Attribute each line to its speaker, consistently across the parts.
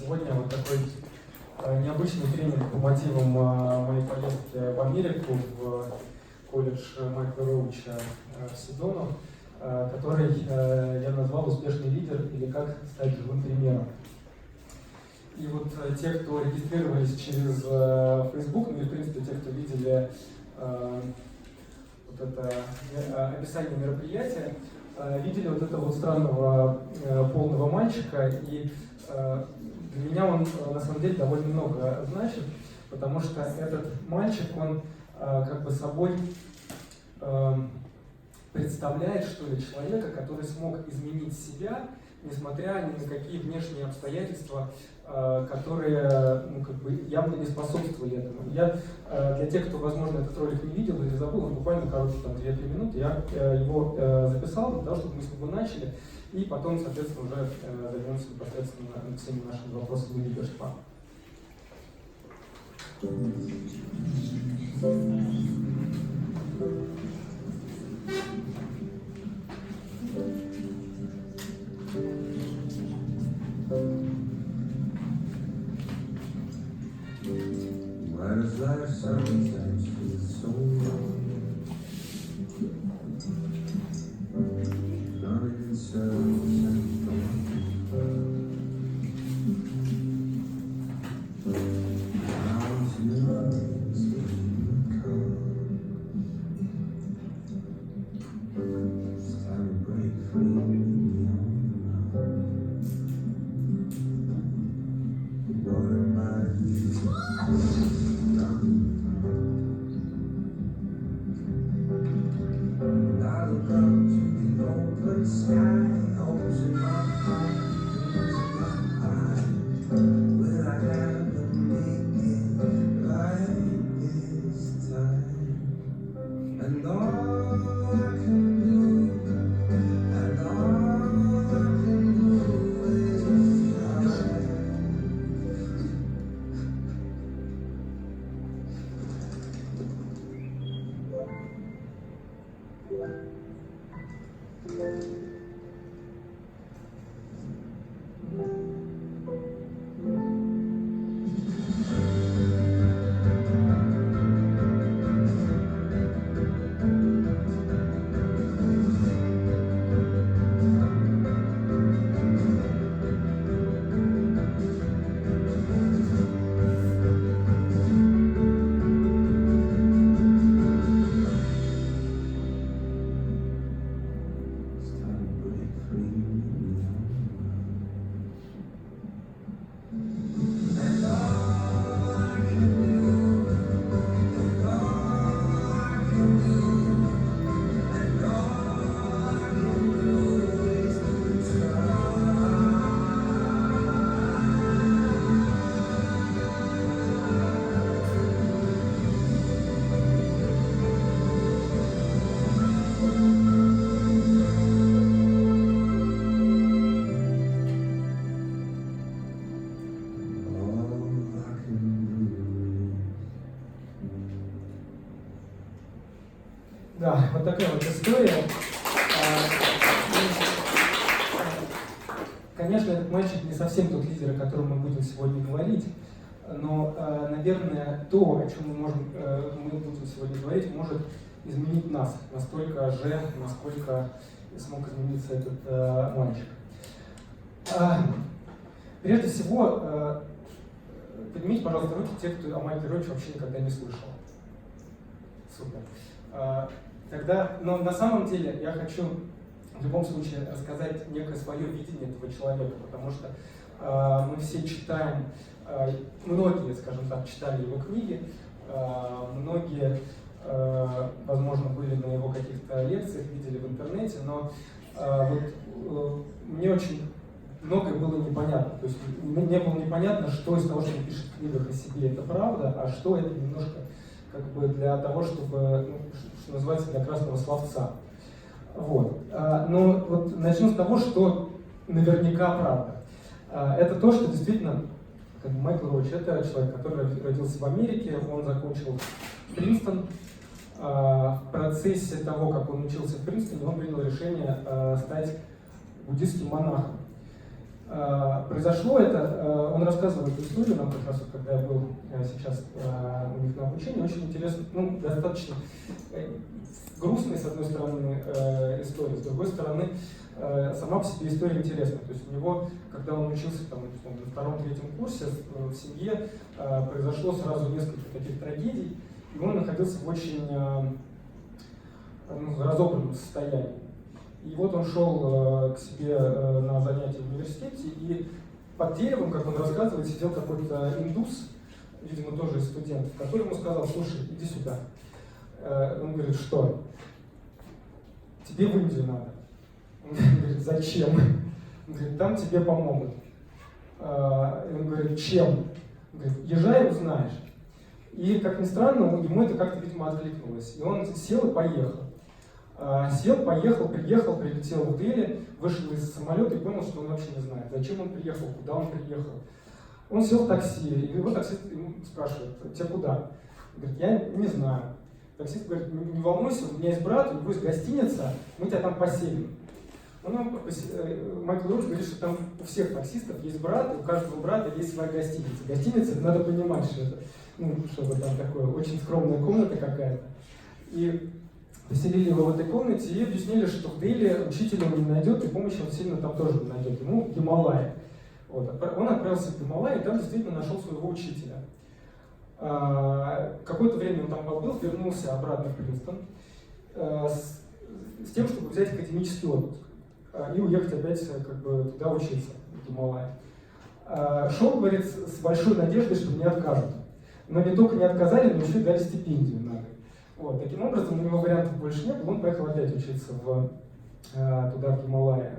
Speaker 1: Сегодня вот такой необычный тренинг по мотивам моей поездки в Америку, в колледж Майкла Роуча в Седону, который я назвал «Успешный лидер» или «Как стать живым примером». И вот те, кто регистрировались через Facebook, ну и в принципе те, кто видели вот это описание мероприятия, видели вот этого вот странного полного мальчика, и для меня он на самом деле довольно много значит, потому что этот мальчик, он как бы собой представляет, что ли, человека, который смог изменить себя, несмотря ни на какие внешние обстоятельства, которые как бы явно не способствовали этому. Я, для тех, кто, возможно, этот ролик не видел или забыл, он буквально короткий, там 2-3 минуты, я его записал для того, чтобы мы с него начали, и потом, соответственно, уже займемся непосредственно всеми нашими вопросами лидерства.
Speaker 2: Why does life sometimes feel so long? Running in circles and going round to rise when you come. It's time to break free from the what am I doing? I look up to the open sky, hopes in my heart, dreams in my eyes. Will I ever make it right this time? And all I can do, and all I can do is try.
Speaker 1: Да, вот такая вот история. Конечно, этот мальчик не совсем тот лидер, о котором мы будем сегодня говорить, но, наверное, то, о чем мы будем сегодня говорить, может изменить нас настолько же, насколько смог измениться этот мальчик. Прежде всего, поднимите, пожалуйста, руки те, кто о Майкле Роуче вообще никогда не слышал. Супер. Тогда, но на самом деле я хочу в любом случае рассказать некое свое видение этого человека, потому что мы все читаем, многие, скажем так, читали его книги, многие, возможно, были на его каких-то лекциях, видели в интернете, но вот мне очень многое было непонятно. То есть мне было непонятно, что из того, что он пишет в книгах о себе, это правда, а что это немножко как бы для того, чтобы, что называется, для красного словца. Вот. Но вот начну с того, что наверняка правда. Это то, что действительно, как бы Майкл Роуч, это человек, который родился в Америке, он закончил Принстон. В процессе того, как он учился в Принстоне, он принял решение стать буддистским монахом. Произошло это, он рассказывал эту историю нам как раз, когда я был сейчас у них на обучении, очень интересно, ну, достаточно грустная, с одной стороны, история, с другой стороны, сама по себе история интересная. То есть у него, когда он учился там, на втором-третьем курсе, в семье произошло сразу несколько таких трагедий, и он находился в очень разобранном состоянии. И вот он шел к себе на занятия в университете, и под деревом, как он рассказывает, сидел какой-то индус, видимо, тоже студент, который ему сказал: слушай, иди сюда. Он говорит: что? Тебе в Индию надо. Он говорит: зачем? Он говорит: там тебе помогут. Он говорит: чем? Он говорит: езжай, узнаешь. И, как ни странно, ему это как-то, видимо, откликнулось. И он сел и поехал. Сел, поехал, приехал, прилетел в Дели, вышел из самолета и понял, что он вообще не знает, зачем он приехал, куда он приехал. Он сел в такси, и его таксист ему спрашивает: тебе куда? Он говорит: я не знаю. Таксист говорит: не волнуйся, у меня есть брат, у него есть гостиница, мы тебя там поселим. Майкл Роуч говорит, что там у всех таксистов есть брат, у каждого брата есть своя гостиница. Гостиница, надо понимать, что это, что-то там такое, очень скромная комната какая-то. И поселили его в этой комнате и объяснили, что в Дели учителя он не найдет, и помощи он сильно там тоже не найдет. Ему Гималаи. Вот. Он отправился в Гималаи и там действительно нашел своего учителя. Какое-то время он там побыл, вернулся обратно в Принстон с тем, чтобы взять академический отпуск и уехать опять туда учиться, в Гималаи. Шел, говорит, с большой надеждой, что мне откажут. Но не только не отказали, но еще и дали стипендию на год. Вот. Таким образом, у него вариантов больше не было, он поехал опять учиться туда, в Гималаи,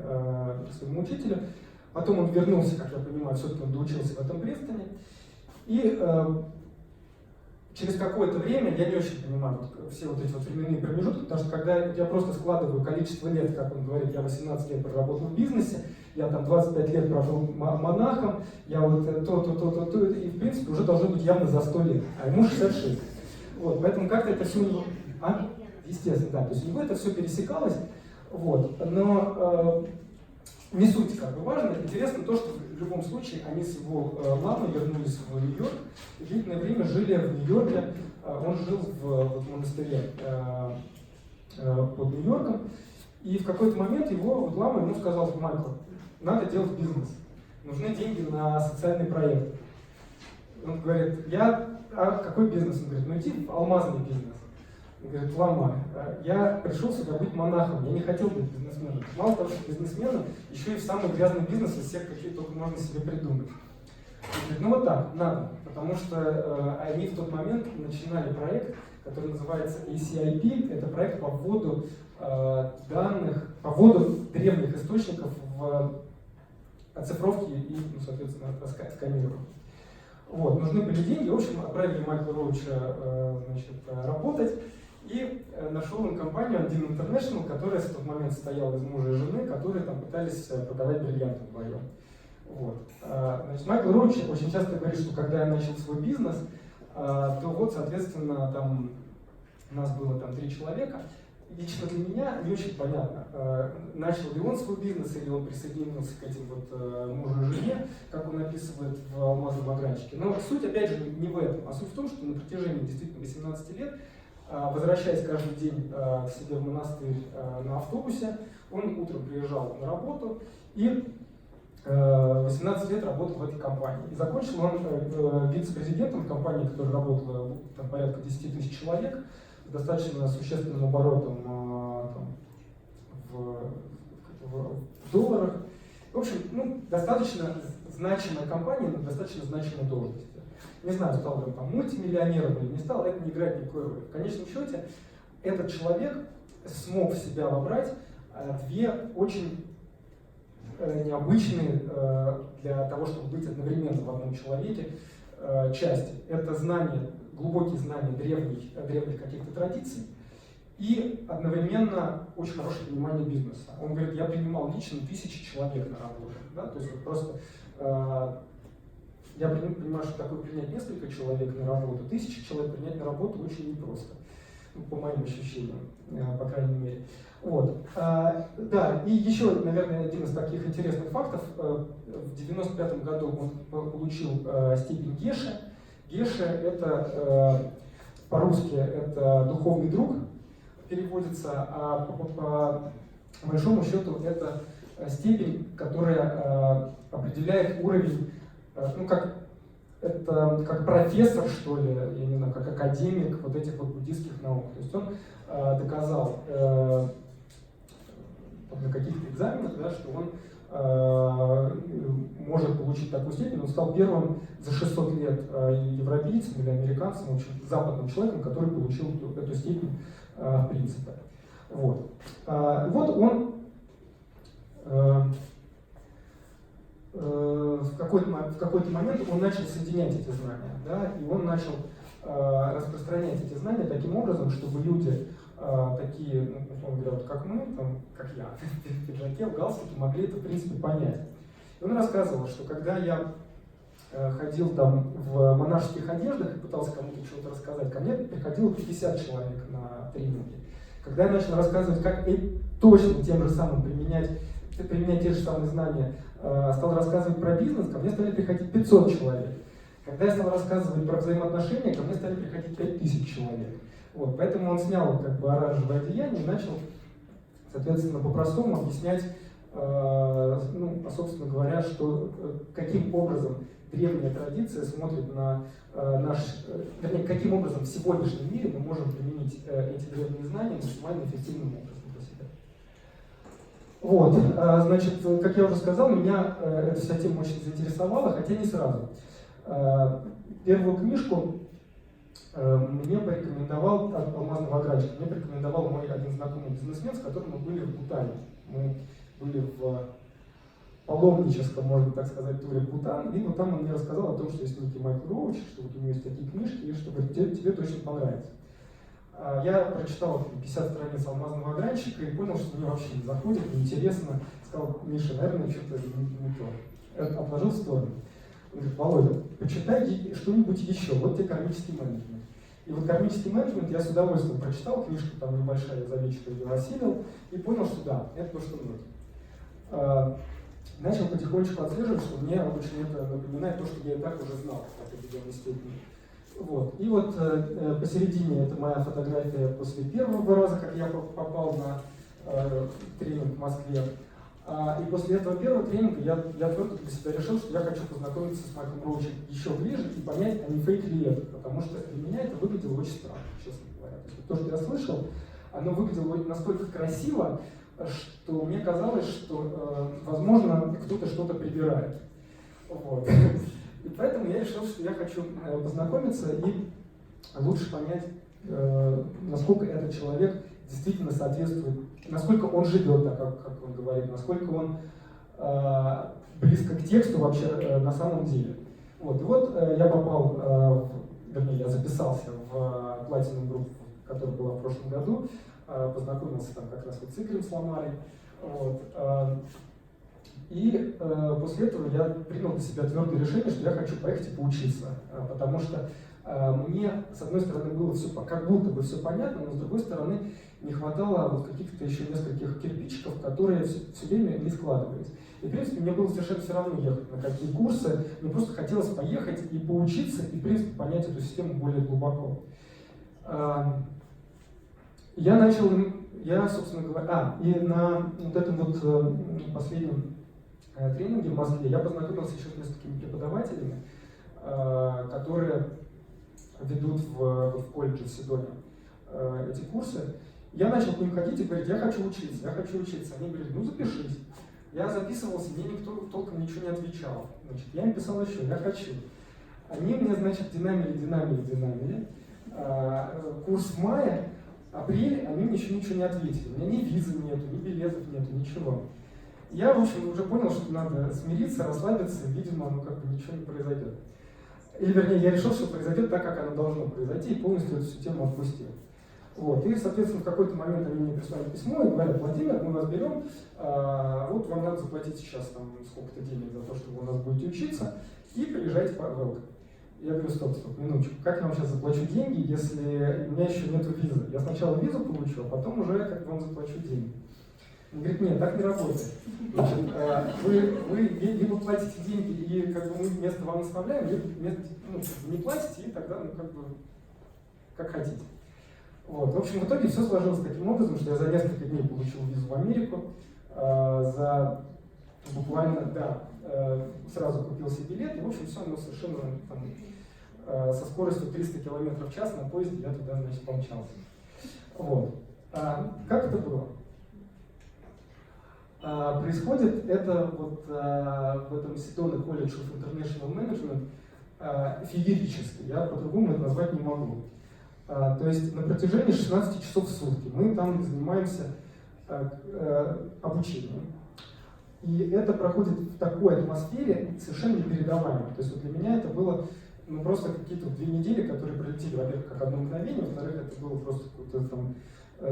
Speaker 1: к своему учителю. Потом он вернулся, как я понимаю, все-таки он доучился в этом Принстоне. И через какое-то время, я не очень понимаю все вот эти вот временные промежутки, потому что когда я просто складываю количество лет, как он говорит, я 18 лет проработал в бизнесе, я там 25 лет прожил монахом, я вот то, и в принципе уже должно быть явно за 100 лет, а ему 66. Вот, поэтому как-то это все... Естественно, да, то есть у него это все пересекалось, вот, но не суть как бы важно. Интересно то, что в любом случае они с его ламой вернулись в Нью-Йорк, и длительное время жили в Нью-Йорке, он жил в монастыре под Нью-Йорком, и в какой-то момент его лама ему сказал: Майкл, надо делать бизнес, нужны деньги на социальный проект. Он говорит: какой бизнес? Он говорит: иди в алмазный бизнес. Он говорит: лама, я пришел сюда быть монахом, я не хотел быть бизнесменом. Мало того, что бизнесменом, еще и в самый грязный бизнес из всех, какие только можно себе придумать. Он говорит: вот так, надо, потому что они в тот момент начинали проект, который называется ACIP, это проект по вводу данных, по вводу древних источников в оцифровке и, соответственно, сканированию. Вот, нужны были деньги, в общем, отправили Майкла Роуча работать, и нашел он компанию Undine International, которая в тот момент состояла из мужа и жены, которые там пытались продавать бриллианты вдвоем. Вот. Майкл Роуч очень часто говорит, что когда я начал свой бизнес, то вот, соответственно, там у нас было там 3 человека. Лично для меня не очень понятно, начал ли он свой бизнес или он присоединился к этим вот мужу и жене, как он описывает в «Алмазном багрянчике». Но суть, опять же, не в этом, а суть в том, что на протяжении действительно 18 лет, возвращаясь каждый день к себе в монастырь на автобусе, он утром приезжал на работу и 18 лет работал в этой компании. И закончил он вице-президентом компании, которая работала там, порядка 10 тысяч человек, с достаточно существенным оборотом в долларах. В общем, достаточно значимая компания на достаточно значимой должности. Не знаю, стал ли он там мультимиллионером или не стал, это не играет никакой роли. В конечном счете, этот человек смог в себя вобрать 2 очень необычные для того, чтобы быть одновременно в одном человеке части. Это знание, глубокие знания древних каких-то традиций и одновременно очень хорошее понимание бизнеса. Он говорит: я принимал лично 1000 человек на работу. Да? То есть вот просто я понимаю, что такое принять несколько человек на работу, 1000 человек принять на работу очень непросто. ну, по моим ощущениям, по крайней мере. Вот. Да, и еще, наверное, один из таких интересных фактов. В 95 году он получил степень Геше. Геше — это по-русски это духовный друг, переводится, а по большому счету это степень, которая определяет уровень, ну это как профессор, что ли, я не знаю, как академик вот этих вот буддийских наук. То есть он доказал на каких-то экзаменах, да, что он может получить такую степень. Он стал первым за 600 лет европейцем или американцем, очень западным человеком, который получил эту степень в принципе. Вот. Вот он в какой-то момент он начал соединять эти знания, да, и он начал распространять эти знания таким образом, чтобы люди такие, ну, условно говоря, вот как мы, там, как я, в пиджаке, в галстуке, могли это в принципе понять. И он рассказывал, что когда я ходил там в монашеских одеждах и пытался кому-то что-то рассказать, ко мне приходило 50 человек на тренинги. Когда я начал рассказывать, как точно тем же самым применять те же самые знания, стал рассказывать про бизнес, ко мне стали приходить 500 человек. Когда я стал рассказывать про взаимоотношения, ко мне стали приходить 5000 человек. Вот, поэтому он снял как бы оранжевое одеяние и начал, соответственно, по-простому объяснять, ну, собственно говоря, что каким образом древняя традиция смотрит на вернее, каким образом в сегодняшнем мире мы можем применить эти древние знания максимально эффективным образом для себя. Вот, значит, как я уже сказал, меня эта вся тема очень заинтересовала, хотя не сразу. Первую книжку мне порекомендовал от алмазного огранчика, мне порекомендовал мой один знакомый бизнесмен, с которым мы были в Бутане. Мы были в паломническом, можно так сказать, туре в Бутан, и вот там он мне рассказал о том, что есть некий Майкл Роуч, что вот у него есть такие книжки, и что говорит, тебе точно понравится. Я прочитал 50 страниц алмазного огранчика и понял, что мне вообще не заходит, неинтересно. Сказал: Миша, наверное, что-то не то. Отложил в сторону. Он говорит: Володя, почитай что-нибудь еще, вот тебе кармический менеджмент. И вот кармический менеджмент я с удовольствием прочитал, книжка там небольшая, за вечер ее осилил, и понял, что да, это то, что нужно. Начал потихонечку отслеживать, что мне очень это напоминает то, что я и так уже знал в определенной степени. Вот. И вот посередине это моя фотография после первого раза, как я попал на тренинг в Москве. И после этого первого тренинга я твердо для себя решил, что я хочу познакомиться с Майклом Роучем еще ближе и понять, а не фейк ли это, потому что для меня это выглядело очень странно, честно говоря. То есть, то, что я слышал, оно выглядело настолько красиво, что мне казалось, что, возможно, кто-то что-то прибирает. Вот. И поэтому я решил, что я хочу познакомиться и лучше понять, насколько этот человек действительно соответствует, насколько он живет так, как он говорит, насколько он близко к тексту вообще на самом деле. Вот. И вот я попал, вернее, я записался в Platinum Group, которая была в прошлом году, познакомился там как раз вот с Игорем Сломарой. Вот. И после этого я принял для себя твердое решение, что я хочу поехать и поучиться, потому что мне, с одной стороны, было все, как будто бы все понятно, но с другой стороны, не хватало вот каких-то еще нескольких кирпичиков, которые все время не складывались. И, в принципе, мне было совершенно все равно ехать на какие курсы, мне просто хотелось поехать и поучиться, и, в принципе, понять эту систему более глубоко. Я, собственно говоря, и на вот этом вот последнем тренинге в Москве я познакомился еще с несколькими преподавателями, которые ведут в колледже в Сидоне эти курсы. Я начал к ним ходить и говорить: я хочу учиться, я хочу учиться. Они говорили: ну запишись. Я записывался, мне никто толком ничего не отвечал. Значит, я им писал еще: я хочу. Они мне, значит, динамили. Курс в мае, апрель, они мне еще ничего не ответили. У меня ни визы нету, ни билетов нету, ничего. Я, в общем, уже понял, что надо смириться, расслабиться, видимо, как бы ничего не произойдет. Или, вернее, я решил, что произойдет так, как оно должно произойти, и полностью эту всю тему отпустил. Вот. И, соответственно, в какой-то момент они мне прислали письмо и говорят: Владимир, мы вас берем, вот вам надо заплатить сейчас там сколько-то денег за то, что вы у нас будете учиться, и приезжайте по welcome. Я говорю, стоп, минуточку, как я вам сейчас заплачу деньги, если у меня еще нет визы? Я сначала визу получу, а потом уже как бы вам заплачу деньги. Он говорит, нет, так не работает. Значит, вы либо платите деньги, и как бы мы вместо вам оставляем, либо не платите, и тогда, как бы, как хотите. Вот. В общем, в итоге все сложилось таким образом, что я за несколько дней получил визу в Америку, за буквально, сразу купил себе билет, и, в общем, все, совершенно там, со скоростью 300 км в час на поезде я туда, значит, помчался. Вот. Как это было? Происходит это вот в этом Sedona College of International Management феерически, я по-другому это назвать не могу. То есть на протяжении 16 часов в сутки мы там занимаемся обучением. И это проходит в такой атмосфере совершенно непередаваемой. То есть вот для меня это было просто какие-то 2 недели, которые пролетели, во-первых, как одно мгновение, во-вторых, это было просто какой-то там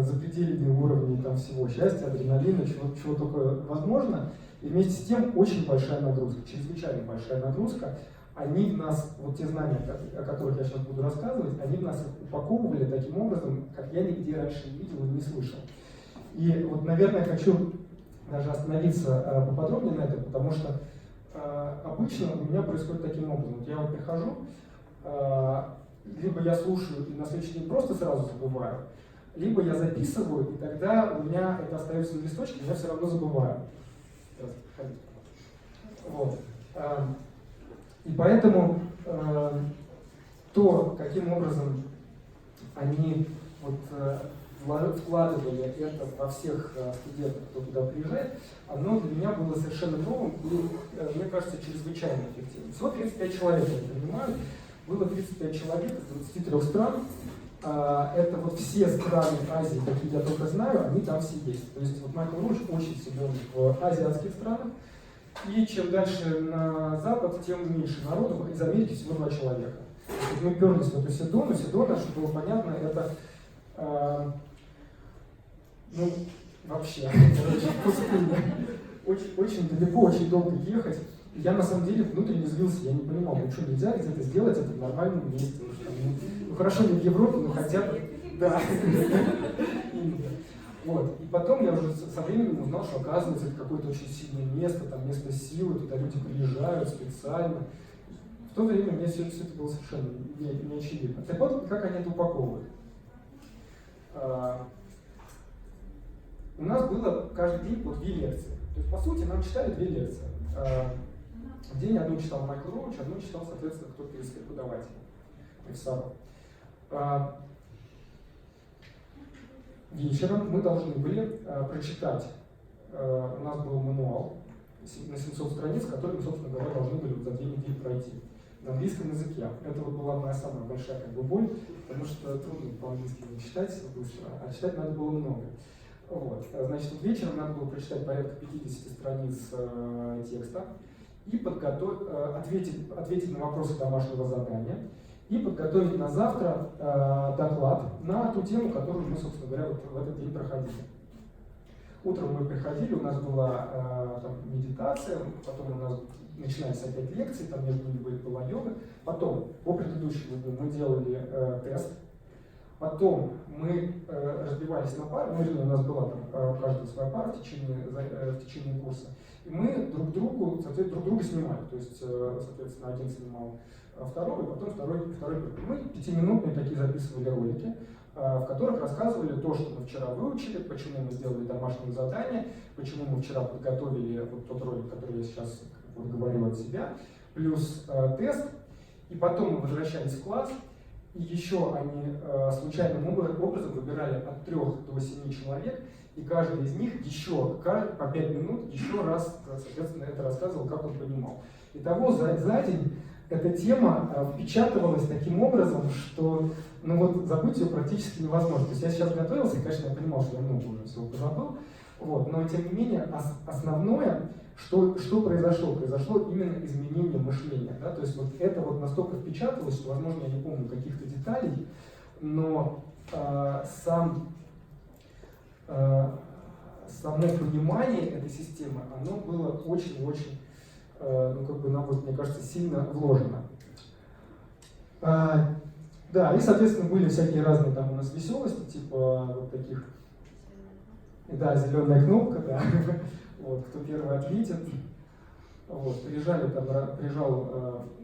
Speaker 1: запредельные уровни там всего счастья, адреналина, чего только возможно. И вместе с тем очень большая нагрузка, чрезвычайно большая нагрузка. Они в нас, вот те знания, о которых я сейчас буду рассказывать, они в нас упаковывали таким образом, как я нигде раньше не видел и не слышал. И вот, наверное, хочу даже остановиться поподробнее на этом, потому что обычно у меня происходит таким образом. Вот я вот прихожу, либо я слушаю и на следующий день просто сразу забываю, либо я записываю, и тогда у меня это остается на листочке, но я все равно забываю. Вот. И поэтому то, каким образом они вот, вкладывали это во всех студентов, кто туда приезжает, оно для меня было совершенно новым и, мне кажется, чрезвычайно эффективным. Всего 35 человек, я понимаю, было 35 человек из 23 стран. Это вот все страны Азии, какие я только знаю, они там все есть. То есть вот Майкл Руч очень силен в азиатских странах. И чем дальше на запад, тем меньше народу. Из Америки всего 2 человека. Вот мы перлись в эту Седону. Седона, чтобы было понятно, это вообще пустыня. Очень далеко, очень долго ехать. Я на самом деле внутренне злился, я не понимал, что нельзя где-то сделать это в нормальном месте. Хорошо, не в Европе, но хотя бы. Да. Вот. И потом я уже со временем узнал, что оказывается это какое-то очень сильное место, там место силы, туда люди приезжают специально. В то время мне все это было совершенно не очевидно. Так вот, как они это упаковывают. У нас было каждый день по 2 лекции. То есть, по сути, нам читали 2 лекции. В день одну читал Майкл Роуч, одну читал, соответственно, кто-то из преподавателей, профессоров. Вечером мы должны были прочитать, у нас был мануал на 700 страниц, который мы, собственно говоря, должны были за 2 недели пройти на английском языке. Это вот была моя самая большая боль, потому что трудно по-английски не читать быстро, а читать надо было много. Вот. Значит, вот вечером надо было прочитать порядка 50 страниц текста и ответить на вопросы домашнего задания и подготовить на завтра доклад на ту тему, которую мы, собственно говоря, вот в этот день проходили. Утром мы приходили, у нас была медитация, потом у нас начинались опять лекции, там между ними была йога. Потом, по предыдущему дню, мы делали тест. Потом мы разбивались на пары, у нас была там у каждого своя пара в течение курса. И мы друг друга снимали. То есть, соответственно, один снимал второго, и потом второй. Мы 5-минутные такие записывали ролики, в которых рассказывали то, что мы вчера выучили, почему мы сделали домашнее задание, почему мы вчера подготовили вот тот ролик, который я сейчас вот говорю от себя, плюс тест. И потом мы возвращались в класс, и еще они случайным образом выбирали от 3 до 7 человек, и каждый из них еще по 5 минут еще раз, соответственно, это рассказывал, как он понимал. Итого за день эта тема впечатывалась таким образом, что забыть ее практически невозможно. То есть я сейчас готовился, и, конечно, я понимал, что я много уже всего позабыл, но тем не менее основное, что произошло? Произошло именно изменение мышления. Да? То есть вот это вот настолько впечаталось, что, возможно, я не помню каких-то деталей, но само понимание этой системы, оно было очень-очень, мне кажется, сильно вложено. Да, и, соответственно, были всякие разные там у нас веселости, типа вот таких, да, зеленая кнопка, да, вот, кто первый ответит. Вот, приезжал,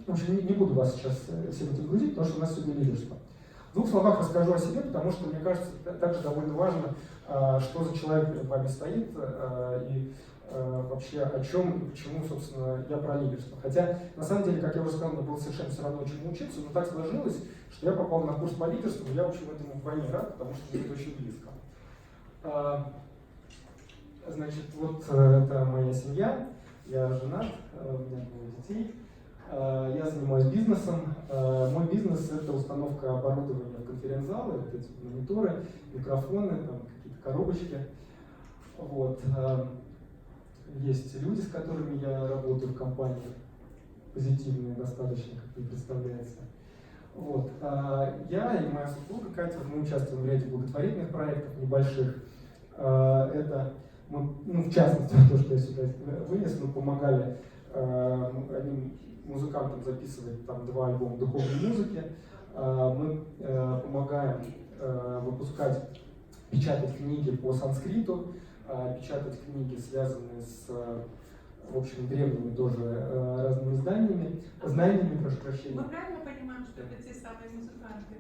Speaker 1: в общем, не буду вас сейчас всем этим грузить, потому что у нас сегодня лидерство. В двух словах расскажу о себе, потому что, мне кажется, также довольно важно, что за человек перед вами стоит, и вообще о чем и почему, собственно, я про лидерство. Хотя, на самом деле, как я уже сказал, мне было совершенно все равно, чему учиться, но так сложилось, что я попал на курс по лидерству, и я, в общем, этому вдвойне рад, потому что мне это очень близко. Значит, вот это моя семья, я женат, у меня двое детей, я занимаюсь бизнесом. Мой бизнес — это установка оборудования в конференц-залы, вот эти мониторы, микрофоны, там какие-то коробочки. Вот. Есть люди, с которыми я работаю в компании, позитивные достаточно, как мне представляется. Вот. Я и моя супруга Катя, мы участвуем в ряде благотворительных проектов небольших. Это мы, в частности, то, что я сюда вынес, мы помогали одним музыкантам записывать там 2 альбома духовной музыки. Мы помогаем выпускать, печатать книги по санскриту, печатать книги, связанные с, в общем, древними тоже разными знаниями, прошу прощения.
Speaker 3: Мы правильно понимаем, что это те самые музыканты?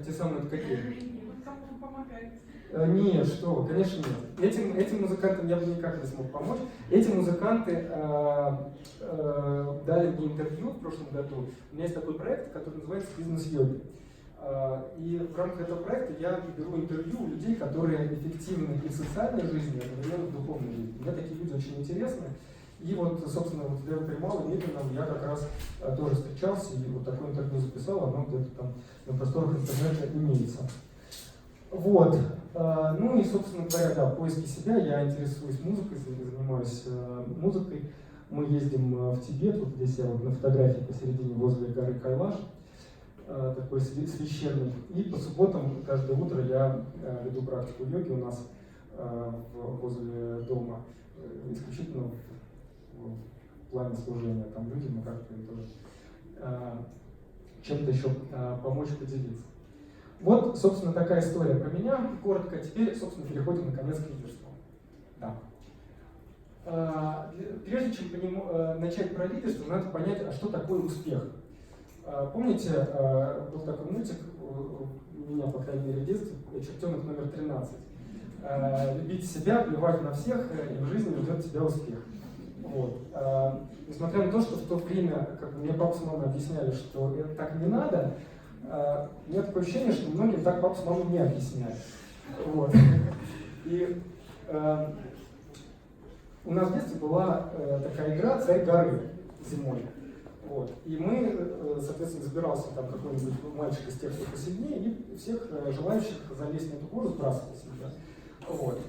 Speaker 1: Те самые какие?
Speaker 3: Вот кому вы помогаете?
Speaker 1: Нет, что вы, конечно нет. Этим музыкантам я бы никак не смог помочь. Эти музыканты дали мне интервью в прошлом году. У меня есть такой проект, который называется «Бизнес-йоги». И в рамках этого проекта я беру интервью у людей, которые эффективны и в социальной жизни, и одновременно в духовной жизни. Мне такие люди очень интересны. И вот, собственно, вот с Левой Прималой Дмитриевым я как раз тоже встречался, и вот такое интервью записал, оно где-то там на просторах интернета имеется. Вот. Ну и, собственно говоря, да, в поиске себя я интересуюсь музыкой, занимаюсь музыкой. Мы ездим в Тибет, вот здесь я вот на фотографии посередине возле горы Кайлаш, такой священный. И по субботам каждое утро я веду практику йоги у нас возле дома, исключительно в плане служения там людям, и как-то тоже чем-то еще помочь, поделиться. Вот, собственно, такая история про меня. Коротко. Теперь, собственно, переходим наконец к лидерству. Да. Прежде чем начать про лидерство, надо понять, а что такое успех. Помните, был такой мультик у меня, по крайней мере, в детстве, «Чертенок номер 13». Любить себя, плевать на всех, и в жизни ждет тебя успех. Вот. Несмотря на то, что в то время, как мне папа с мамой объясняли, что это так не надо, у меня такое ощущение, что многим так папа с мамой не объясняют. Вот. И у нас в детстве была такая игра «Царь горы» зимой. Вот. И мы, соответственно, забирался там какой-нибудь мальчик из тех, кто посильнее, и всех желающих залезть на эту гору сбрасывал себя. Вот.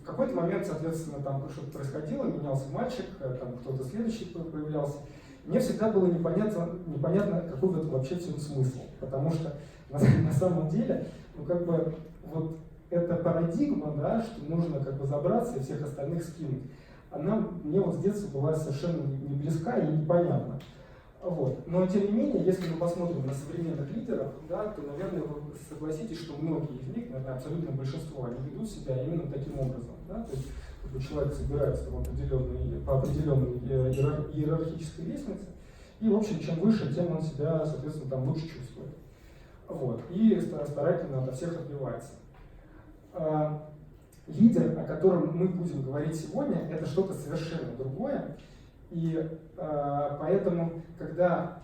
Speaker 1: В какой-то момент, соответственно, там что-то происходило, менялся мальчик, там кто-то следующий появлялся. Мне всегда было непонятно, какой в этом вообще всем смысл. Потому что на самом деле, ну как бы вот эта парадигма, да, что нужно как бы забраться и всех остальных скинуть, она мне вот с детства была совершенно не близка и непонятна. Вот. Но тем не менее, если мы посмотрим на современных лидеров, да, то, наверное, вы согласитесь, что многие из них, наверное, абсолютное большинство, они ведут себя именно таким образом. Да? То есть как бы человек собирается по определенной иерархической лестнице, и, в общем, чем выше, тем он себя, соответственно, там лучше чувствует. Вот. И старательно ото всех отбивается. Лидер, о котором мы будем говорить сегодня, это что-то совершенно другое. И поэтому, когда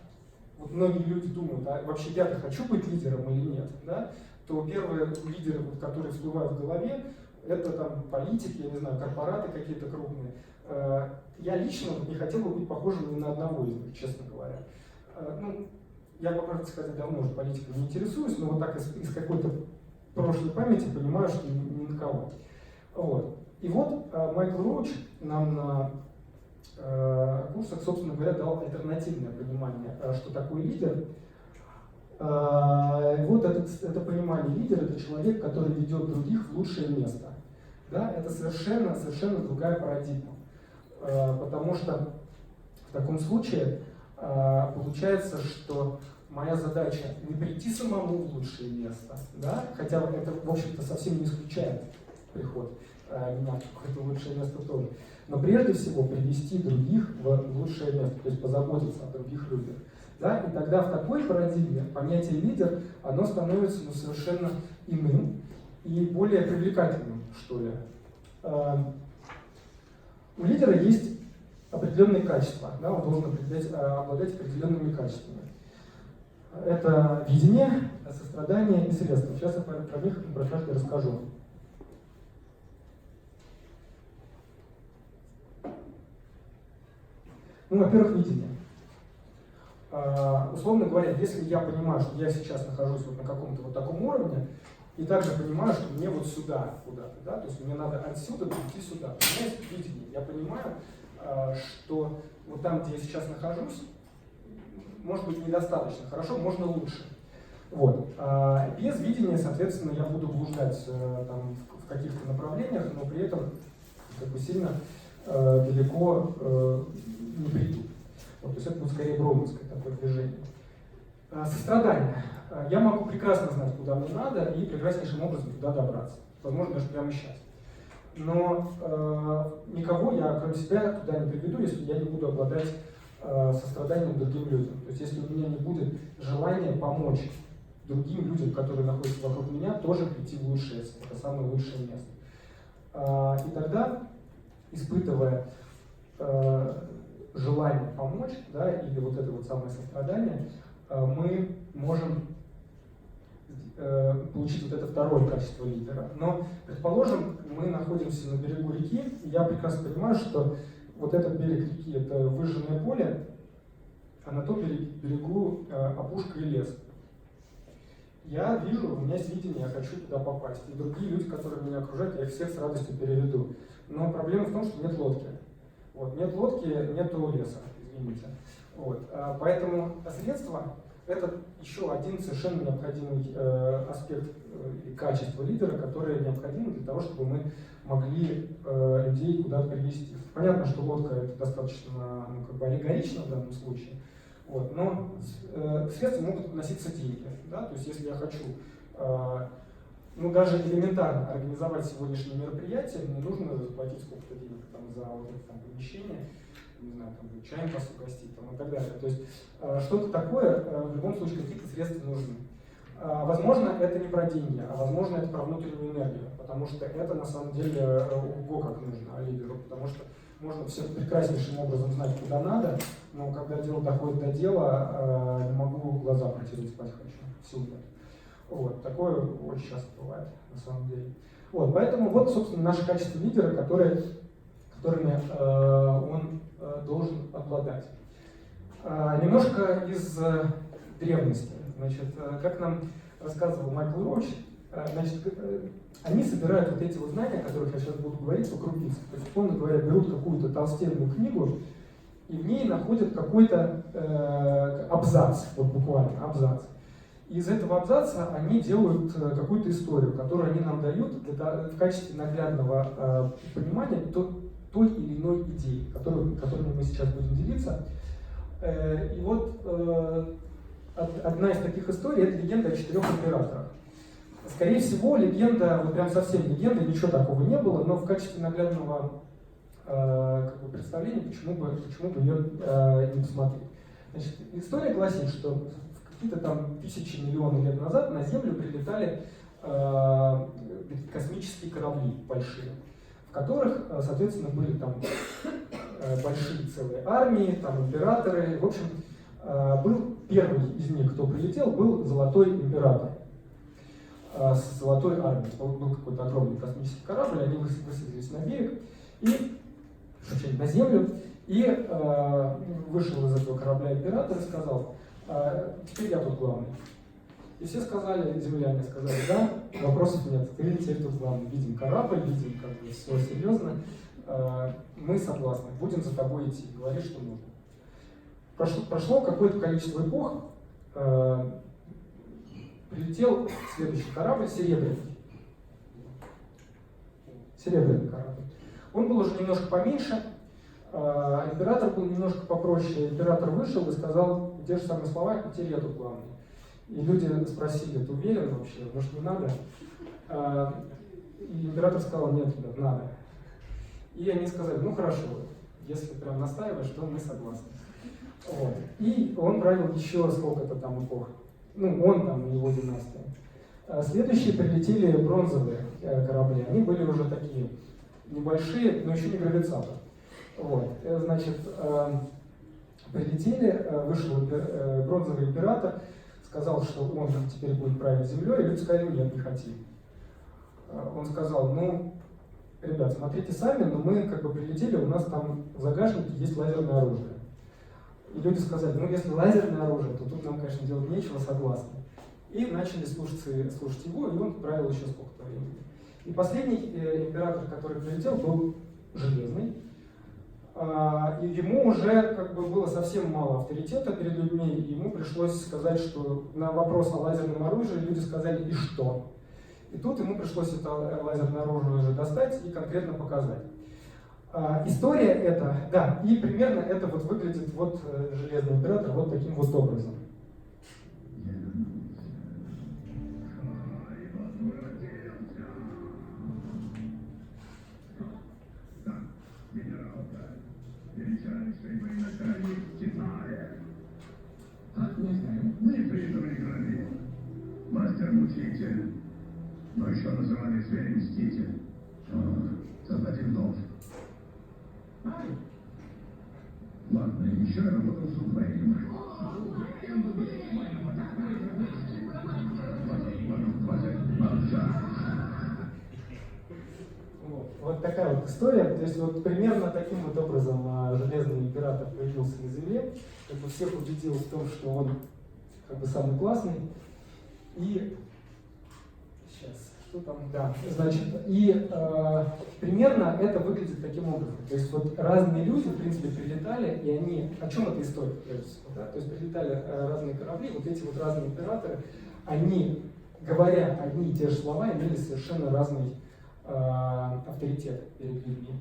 Speaker 1: вот многие люди думают, а вообще я-то хочу быть лидером или нет, да, то первые лидеры, вот, которые всплывают в голове, это там политики, я не знаю, корпораты какие-то крупные. Я лично не хотел бы быть похожим ни на одного из них, честно говоря. Ну, я, по правде сказать, давно уже политикой не интересуюсь, но вот так из какой-то прошлой памяти понимаю, что ни на кого. Вот. И вот Майкл Роуч нам на курсах, собственно говоря, дал альтернативное понимание, что такое лидер. Вот это понимание лидера — это человек, который ведет других в лучшее место. Да? Это совершенно другая парадигма. Потому что в таком случае получается, что моя задача не прийти самому в лучшее место, да, хотя это, в общем-то, совсем не исключает приход меня в какое-то лучшее место тоже, но прежде всего привести других в лучшее место, то есть позаботиться о других людях. Да? И тогда в такой парадигме понятие лидер, оно становится совершенно иным и более привлекательным, что ли. У лидера есть определенные качества, да? Он должен обладать определенными качествами. Это видение, сострадание и средства. Сейчас я про них про каждый расскажу. Ну, во-первых, видение. Условно говоря, если я понимаю, что я сейчас нахожусь вот на каком-то вот таком уровне, и также понимаю, что мне вот сюда куда-то, да, то есть мне надо отсюда прийти сюда. У меня есть видение. Я понимаю, что вот там, где я сейчас нахожусь, может быть недостаточно хорошо, можно лучше. Вот. Без видения, соответственно, я буду блуждать там, в каких-то направлениях, но при этом как бы сильно далеко не приду. Вот, то есть это будет скорее броуновское такое движение. Сострадание. Я могу прекрасно знать, куда мне надо, и прекраснейшим образом туда добраться. Возможно, даже прямо сейчас. Но никого я, кроме себя, туда не приведу, если я не буду обладать состраданием другим людям. То есть если у меня не будет желания помочь другим людям, которые находятся вокруг меня, тоже прийти в лучшее, это самое лучшее место. И тогда, испытывая желание помочь, да, или вот это вот самое сострадание, мы можем получить вот это второе качество лидера. Но, предположим, мы находимся на берегу реки, и я прекрасно понимаю, что вот этот берег реки — это выжженное поле, а на том берегу опушка и лес. Я вижу, у меня есть видение, я хочу туда попасть. И другие люди, которые меня окружают, я их всех с радостью переведу. Но проблема в том, что нет лодки. Вот, нет лодки, нету леса, извините. Вот, поэтому средства — это еще один совершенно необходимый аспект и качество лидера, которое необходимо для того, чтобы мы могли людей куда-то привести. Понятно, что лодка — это достаточно как бы аллегорично в данном случае, вот, но к средствам могут относиться деньги. Да? То есть если я хочу ну, даже элементарно организовать сегодняшнее мероприятие, мне нужно заплатить сколько-то денег там, за вот это там, помещение, не знаю, там, чаем вас угостить там, и так далее. То есть что-то такое, в любом случае какие-то средства нужны. Возможно, это не про деньги, а возможно, это про внутреннюю энергию, потому что это на самом деле ого как нужно лидеру, потому что можно все прекраснейшим образом знать, куда надо, но когда дело доходит до дела, не могу глаза протереть, спать хочу, сил нет. Вот, такое очень часто бывает, на самом деле. Вот, поэтому вот, собственно, наше качество лидера, которыми он должен обладать. Немножко из древности. Значит, как нам рассказывал Майкл Роуч, значит, они собирают вот эти вот знания, о которых я сейчас буду говорить, по крупицам. То есть, условно говоря, берут какую-то толстенную книгу, и в ней находят какой-то абзац, вот буквально абзац. И из этого абзаца они делают какую-то историю, которую они нам дают в качестве наглядного понимания той или иной идеи, которыми мы сейчас будем делиться. И вот одна из таких историй — это легенда о 4 императорах. Скорее всего, легенда, вот прям совсем легенда, ничего такого не было, но в качестве наглядного как бы представления, почему бы ее не посмотреть. Значит, история гласит, что какие-то там тысячи, миллионы лет назад на Землю прилетали космические корабли большие, в которых, соответственно, были там большие целые армии, там императоры. В общем, был первый из них, кто прилетел, был Золотой император с Золотой армией. Был какой-то огромный космический корабль, они высадились на берег и на землю, и вышел из этого корабля император и сказал: теперь я тут главный. И все сказали, земляне сказали: да, вопросов нет, ты теперь тут главный. Видим корабль, видим, как бы все серьезно, мы согласны, будем за тобой идти, говори, что нужно. Прошло какое-то количество эпох, прилетел следующий корабль, серебряный корабль. Он был уже немножко поменьше, Император был немножко попроще. Император вышел и сказал те же самые слова, и теперь я тут главный. И люди спросили, ты уверен вообще, может не надо? И император сказал, нет, ребят, надо. И они сказали, ну хорошо, если прям настаиваешь, то мы согласны. Вот. И он правил еще сколько-то там эпох. Ну, он там и его династия. Следующие прилетели бронзовые корабли. Они были уже такие небольшие, но еще не гравицапы. Вот. Значит, прилетели, вышел бронзовый император, сказал, что он теперь будет править землей, и люди сказали, нет, не хотим. Он сказал, ну, ребят, смотрите сами, но мы как бы прилетели, у нас там в загашнике есть лазерное оружие. И люди сказали, ну, если лазерное оружие, то тут нам, конечно, делать нечего, согласны. И начали слушать его, и он правил еще сколько-то времени. И последний император, который прилетел, был железный. И ему уже как бы было совсем мало авторитета перед людьми, и ему пришлось сказать, что на вопрос о лазерном оружии люди сказали «и что?». И тут ему пришлось это лазерное оружие уже достать и конкретно показать. История эта, да, и примерно это вот выглядит, вот Железный император вот таким вот образом.
Speaker 4: Мы придумали грабить. Мастер-мучитель, но еще называли зверь-мститель. Создатель Ладно, еще я работал с удвоением.
Speaker 1: Вот такая вот история. То есть вот примерно таким вот образом Железный император появился на Земле, как бы всех убедил в том, что он как бы самый классный. И сейчас, что там, да, значит, и примерно это выглядит таким образом. То есть вот разные люди, в принципе, прилетали, и они, о чем эта история, да? То есть прилетали разные корабли, вот эти вот разные императоры, они, говоря одни и те же слова, имели совершенно разный авторитет перед людьми.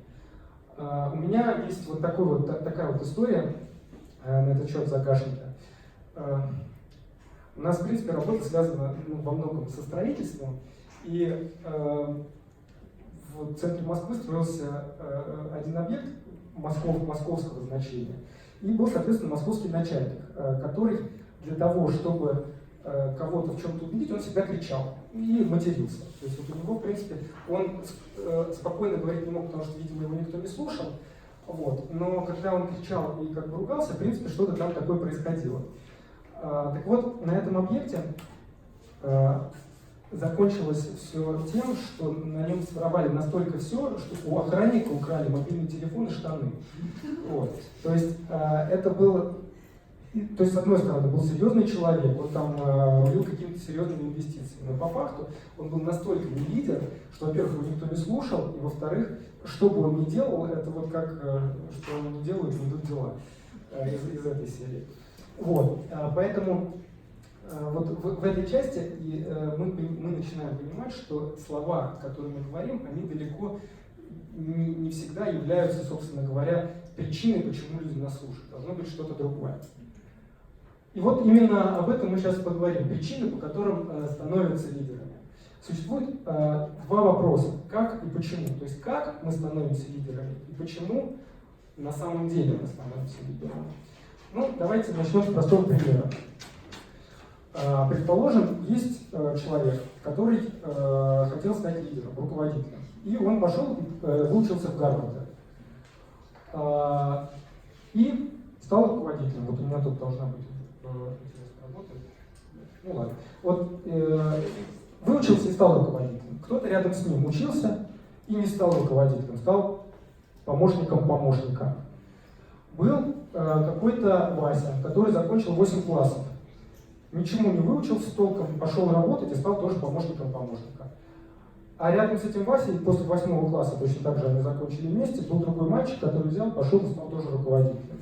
Speaker 1: У меня есть вот такая вот история на этот счет загашника. У нас, в принципе, работа связана во многом со строительством, и в центре Москвы строился один объект московского значения, и был, соответственно, московский начальник, который для того, чтобы кого-то в чем-то убедить, он всегда кричал и матерился. То есть вот у него, в принципе, он спокойно говорить не мог, потому что, видимо, его никто не слушал. Вот. Но когда он кричал и как бы ругался, в принципе, что-то там такое происходило. Так вот, на этом объекте закончилось все тем, что на нем своровали настолько все, что у охранника украли мобильный телефон и штаны. Вот. То есть это было... То есть, с одной стороны, был серьезный человек, он там рулил какими-то серьезными инвестициями, но по факту он был настолько не лидер, что, во-первых, его никто не слушал, и, во-вторых, что бы он ни делал, это вот как, что он не делает, не идут дела из этой серии. Вот, поэтому вот в этой части мы начинаем понимать, что слова, которые мы говорим, они далеко не всегда являются, собственно говоря, причиной, почему люди нас слушают. Должно быть что-то другое. И вот именно об этом мы сейчас поговорим. Причины, по которым становятся лидерами. Существует два вопроса. Как и почему. То есть, как мы становимся лидерами и почему на самом деле мы становимся лидерами. Ну, давайте начнем с простого примера. Предположим, есть человек, который хотел стать лидером, руководителем. И он пошел, выучился в Гарварде. И стал руководителем. Вот у меня тут должна быть интересная работа. Ну ладно. Вот выучился и стал руководителем. Кто-то рядом с ним учился и не стал руководителем, стал помощником помощника. Был какой-то Вася, который закончил 8 классов. Ничему не выучился толком, пошел работать и стал тоже помощником помощника. А рядом с этим Васей, после 8 класса, точно так же они закончили вместе, был другой мальчик, который взял, пошел и стал тоже руководителем.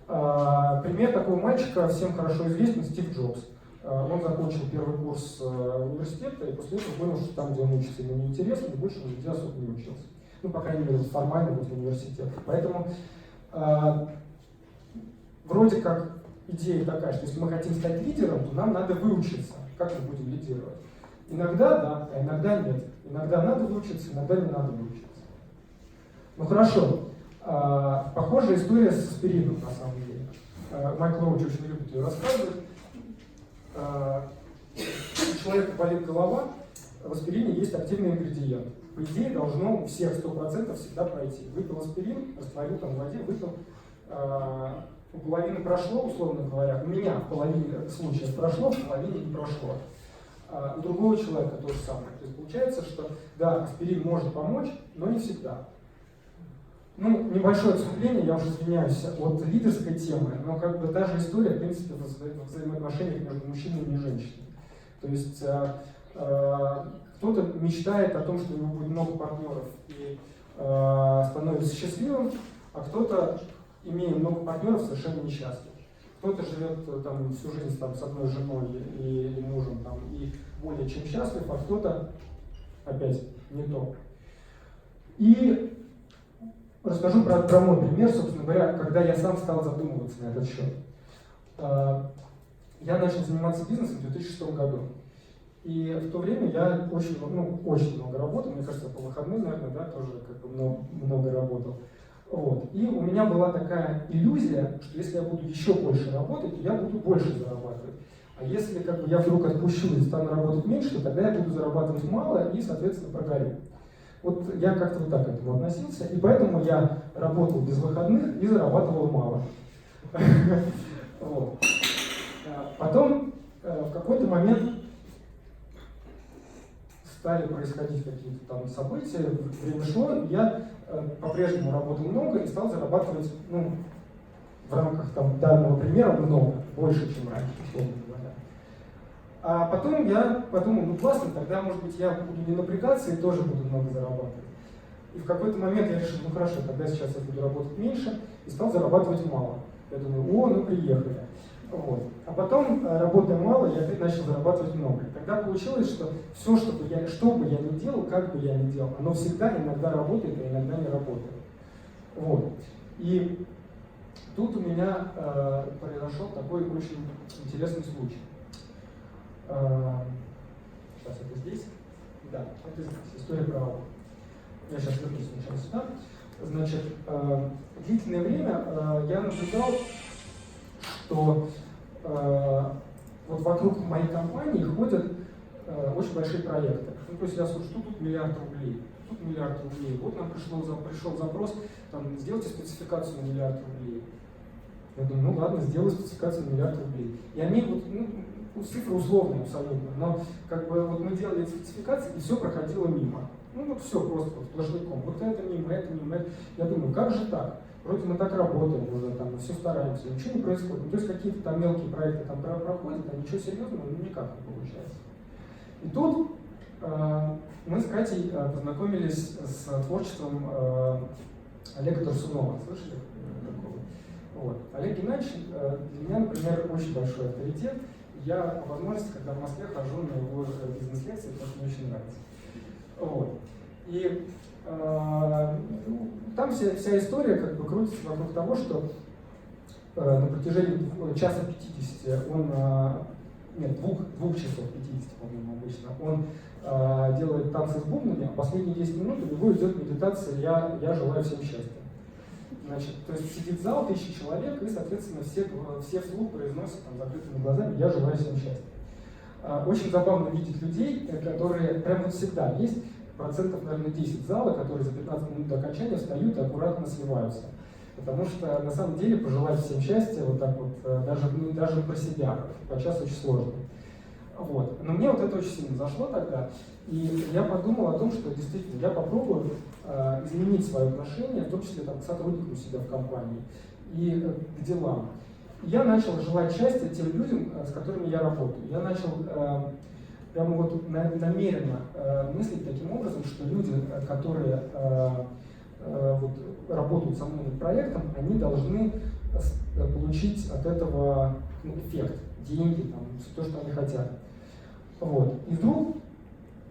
Speaker 1: Пример такого мальчика всем хорошо известен — Стив Джобс. Он закончил первый курс университета и после этого понял, что там, где он учится, ему неинтересно, и больше нигде особо не учился. Ну, по крайней мере, формально в университете. Поэтому вроде как идея такая, что если мы хотим стать лидером, то нам надо выучиться, как мы будем лидировать. Иногда да, а иногда нет. Иногда надо выучиться, иногда не надо выучиться. Ну хорошо. Похожая история с аспирином, на самом деле. Майкл Роуч очень любит ее рассказывать. У человека болит голова, в аспирине есть активный ингредиент. По идее, должно у всех 100% всегда пройти. Выпил аспирин, растворил там в воде, выпил. У половины прошло, условно говоря. У меня в половине случаев прошло, в половине не прошло. У другого человека то же самое. То есть получается, что да, аспирин может помочь, но не всегда. Ну, небольшое отступление, я уже извиняюсь, от лидерской темы, но как бы та же история, в принципе, в взаимоотношениях между мужчинами и женщинами. То есть кто-то мечтает о том, что у него будет много партнеров и становится счастливым, а кто-то, имея много партнеров, совершенно несчастлив. Кто-то живет там, всю жизнь там, с одной женой и мужем там, и более чем счастлив, а кто-то опять не то. И расскажу про мой пример, собственно говоря, когда я сам стал задумываться на этот счет. Я начал заниматься бизнесом в 2006 году. И в то время я очень много работал, мне кажется, по выходным, наверное, да, тоже как бы много работал. Вот. И у меня была такая иллюзия, что если я буду еще больше работать, то я буду больше зарабатывать. А если как бы, я вдруг отпущу и стану работать меньше, то тогда я буду зарабатывать мало и, соответственно, прогорю. Вот я как-то вот так к этому относился, и поэтому я работал без выходных и зарабатывал мало. Потом в какой-то момент стали происходить какие-то там события, время шло, и я по-прежнему работал много и стал зарабатывать, в рамках там, данного примера много, больше, чем раньше, условно говоря. А потом я подумал, классно, тогда, может быть, я буду не напрягаться и тоже буду много зарабатывать. И в какой-то момент я решил, хорошо, тогда сейчас я буду работать меньше, и стал зарабатывать мало. Я думаю, приехали. Вот. А потом, работая мало, я опять начал зарабатывать много. И тогда получилось, что все, что бы я ни делал, как бы я ни делал, оно всегда иногда работает, а иногда не работает. Вот. И тут у меня произошел такой очень интересный случай. Сейчас это здесь. Да, это здесь. История про Аллу. Я сейчас вернусь сначала сюда. Значит, длительное время я наблюдал, что вот вокруг моей компании ходят очень большие проекты. То есть я слышу, что тут миллиард рублей, тут миллиард рублей. Вот нам пришел запрос, там, сделайте спецификацию на миллиард рублей. Я думаю, ладно, сделаю спецификацию на миллиард рублей. И они цифры условные абсолютно, но как бы вот мы делали эти спецификации, и все проходило мимо. Все просто сплошняком. Вот это мимо, это мимо, это. Я думаю, как же так? Вроде мы так работаем уже, там, все стараемся, ничего не происходит. То есть какие-то там мелкие проекты там проходят, а ничего серьезного никак не получается. И тут мы с Катей познакомились с творчеством Олега Турсунова. Слышали такого? Вот. Олег Геннадьевич для меня, например, очень большой авторитет. Я по возможности, когда в Москве, хожу на его бизнес-лекции, потому что мне очень нравится. Вот. И там вся история как бы крутится вокруг того, что на протяжении часа 50 он, двух часов 50, по-моему, обычно, он делает танцы с бубнами, а последние 10 минут у него идет медитация «Я желаю всем счастья». Значит, то есть сидит зал, 1000 человек, и, соответственно, все вслух произносят там, закрытыми глазами «Я желаю всем счастья». Очень забавно видеть людей, которые прямо вот всегда есть, процентов, наверное, 10 зала, которые за 15 минут до окончания встают и аккуратно сливаются. Потому что, на самом деле, пожелать всем счастья, вот так вот, даже про себя, подчас очень сложно. Вот. Но мне вот это очень сильно зашло тогда, и я подумал о том, что действительно я попробую изменить свое отношение, в том числе там, к сотрудникам у себя в компании и к делам. Я начал желать счастья тем людям, с которыми я работаю. Я начал прямо вот намеренно мыслить таким образом, что люди, которые вот, работают со мной над проектом, они должны получить от этого эффект, деньги, там, все то, что они хотят. Вот. И вдруг,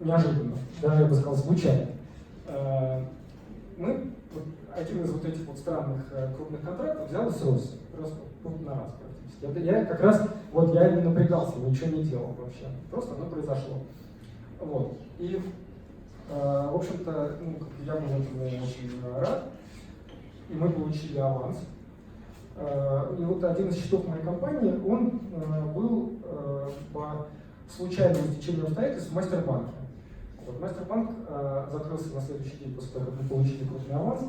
Speaker 1: неожиданно, даже я бы сказал, случайно, мы вот, один из вот этих вот странных крупных контрактов взял и срос. Просто вот на раз практически. Я как раз, вот я не напрягался, ничего не делал вообще. Просто оно произошло. Вот. И, в общем-то, ну, я был этому очень рад. И мы получили аванс. И вот один из счетов моей компании, он был по случайному стечению обстоятельств в Мастербанке. Вот, Мастербанк закрылся на следующий день после того, как мы получили крупный аванс.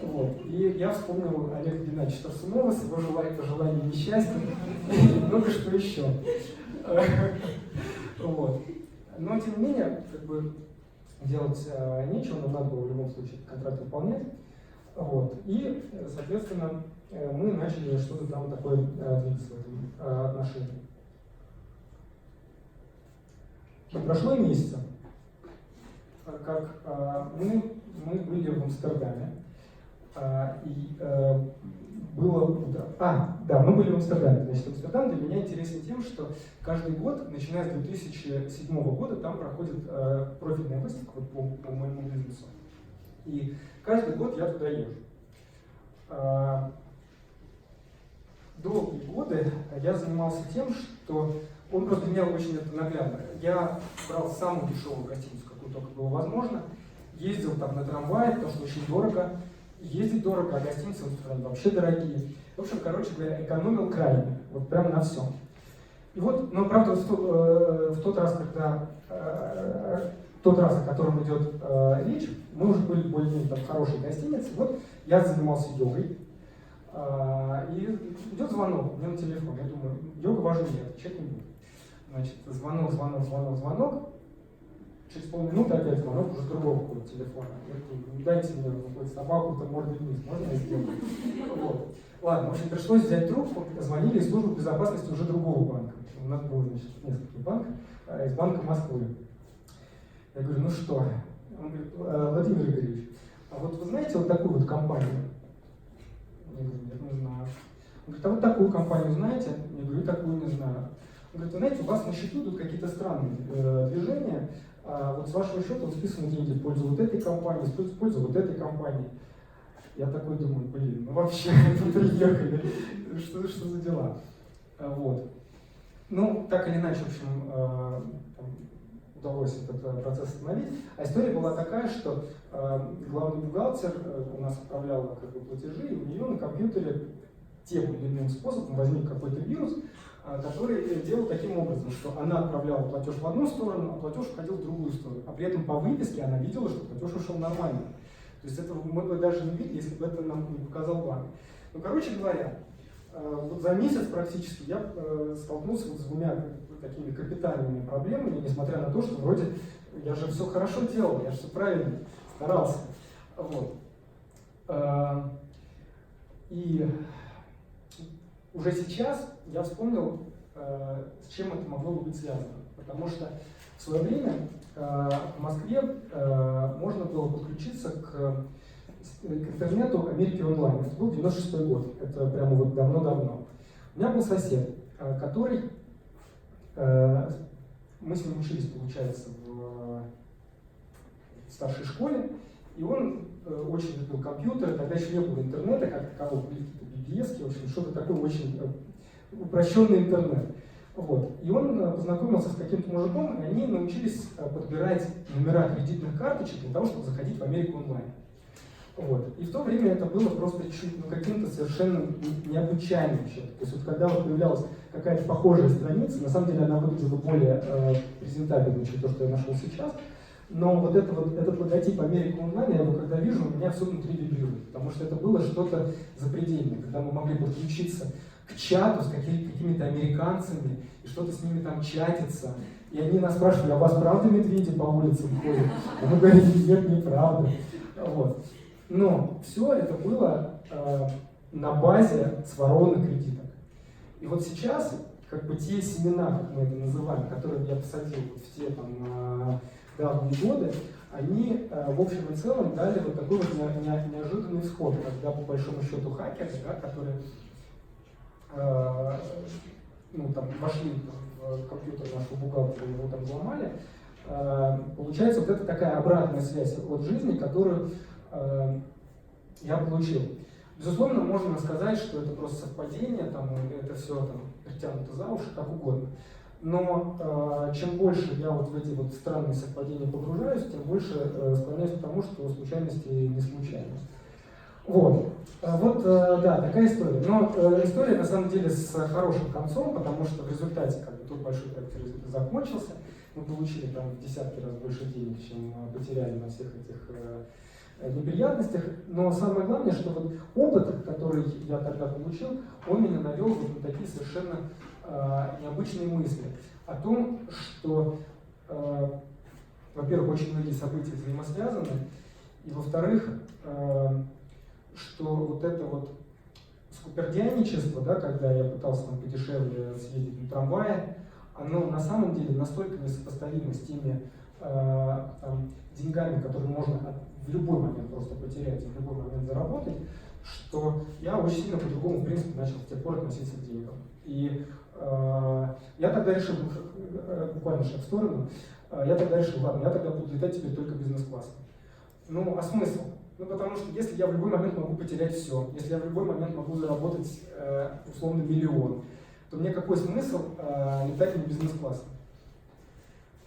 Speaker 1: Вот. И я вспомнил Олега Геннадьевича Тарсунова с его пожеланиями счастья и много что еще. Вот. Но, тем не менее, как бы делать нечего, нам надо было в любом случае контракт выполнять. Вот. И, соответственно, мы начали что-то там такое двигаться в этом отношении. Не прошло и месяца, как мы были в Амстердаме, и было утро. Да, мы были в Амстердаме. Значит, Амстердам для меня интересен тем, что каждый год, начиная с 2007 года, там проходит профильная выставка вот, по моему бизнесу. И каждый год я туда езжу. Долгие годы я занимался тем, что он просто для меня очень это наглядно. Я брал самую дешевую гостиницу, какую только было возможно, ездил там на трамвае, потому что очень дорого, ездить дорого, а гостиницы вообще дорогие. В общем, короче говоря, экономил крайне, вот прям на всем. И вот, но правда, в тот раз, когда о котором идет речь, мы уже были более-менее там в хорошей гостинице. Вот я занимался йогой. И идет звонок мне на телефон. Я думаю, йога важнее, отвечать не буду. Значит, звонок. Через полминуты опять звонок уже с другого какого-то телефона. Я говорю, дайте мне какую-то собаку, там мордой вниз, можно я сделаю? Вот. Ладно, в общем, пришлось взять трубку, позвонили из службы безопасности уже другого банка. У нас было, значит, несколько банков, из Банка Москвы. Я говорю, ну что? Он говорит, Владимир Игоревич, а вот вы знаете вот такую вот компанию? Я говорю, нет, не знаю. Он говорит, а вот такую компанию знаете? Я говорю, такую не знаю. Он говорит, вы знаете, у вас на счету тут какие-то странные движения, вот с вашего счета вот списаны деньги в пользу вот этой компании, в пользу вот этой компании. Я такой думаю, блин, ну вообще, тут приехали, что за дела? Вот. Ну, так или иначе, в общем, удалось этот процесс остановить. А история была такая, что главный бухгалтер у нас отправлял как бы платежи, и у нее на компьютере тем или иным способом возник какой-то вирус, который делал таким образом, что она отправляла платеж в одну сторону, а платеж уходил в другую сторону. А при этом по выписке она видела, что платеж ушел нормально. То есть этого мы бы даже не видели, если бы это нам не показал банк. Ну, короче говоря, вот за месяц практически я столкнулся вот с двумя такими капитальными проблемами, несмотря на то, что вроде я же все хорошо делал, я же все правильно старался. Вот. И уже сейчас я вспомнил, с чем это могло бы быть связано. Потому что в свое время в Москве можно было подключиться к интернету Америки онлайн. Это был 96-й год, это прямо вот давно-давно. У меня был сосед, который, мы с ним учились, получается, в старшей школе, и он очень любил компьютеры, тогда еще не было интернета, как такового, были какие-то BBS, в общем, что-то такое очень упрощенный интернет. Вот. И он познакомился с каким-то мужиком, и они научились подбирать номера кредитных карточек для того, чтобы заходить в Америку онлайн. Вот. И в то время это было просто каким-то совершенно необычайным вообще. То есть вот когда вот появлялась какая-то похожая страница, на самом деле она выглядела более презентабельно, чем то, что я нашел сейчас. Но вот этот логотип Америка онлайн, я его когда вижу, у меня все внутри вибрирует. Потому что это было что-то запредельное, когда мы могли подключиться к чату с какими-то американцами и что-то с ними там чатиться. И они нас спрашивали, а у вас правда медведи по улицам ходят? А мы говорили, нет, неправда. Вот. Но все это было на базе сворованных кредиток. И вот сейчас, как бы те семена, как мы это называем, которые я посадил вот в те там давние годы, они в общем и целом дали вот такой вот неожиданный исход, когда по большому счету хакеры, да, которые там, вошли в компьютер нашего бухгалтера и его там взломали, получается вот это такая обратная связь от жизни, которую я получил. Безусловно, можно сказать, что это просто совпадение, там, это все там притянуто за уши, как угодно. Но чем больше я вот в эти вот странные совпадения погружаюсь, тем больше склоняюсь к тому, что случайности не случайны. Вот. Да, такая история. Но история на самом деле с хорошим концом, потому что в результате как бы, тот большой проект закончился. Мы получили там в десятки раз больше денег, чем потеряли на всех этих неприятностях. Но самое главное, что вот опыт, который я тогда получил, он меня навел вот на такие совершенно необычные мысли о том, что, во-первых, очень многие события взаимосвязаны, и во-вторых, что вот это вот скупердяйничество, да, когда я пытался там подешевле съездить на трамвае, оно на самом деле настолько несопоставимо с теми там, деньгами, которые можно в любой момент просто потерять, в любой момент заработать, что я очень сильно по-другому, в принципе, начал с тех пор относиться к деньгам. И я тогда решил, буквально шаг в сторону, я тогда решил, ладно, я тогда буду летать теперь только бизнес-классом. Ну, а смысл? Ну, потому что если я в любой момент могу потерять все, если я в любой момент могу заработать условно миллион, то мне какой смысл летать не бизнес-классом?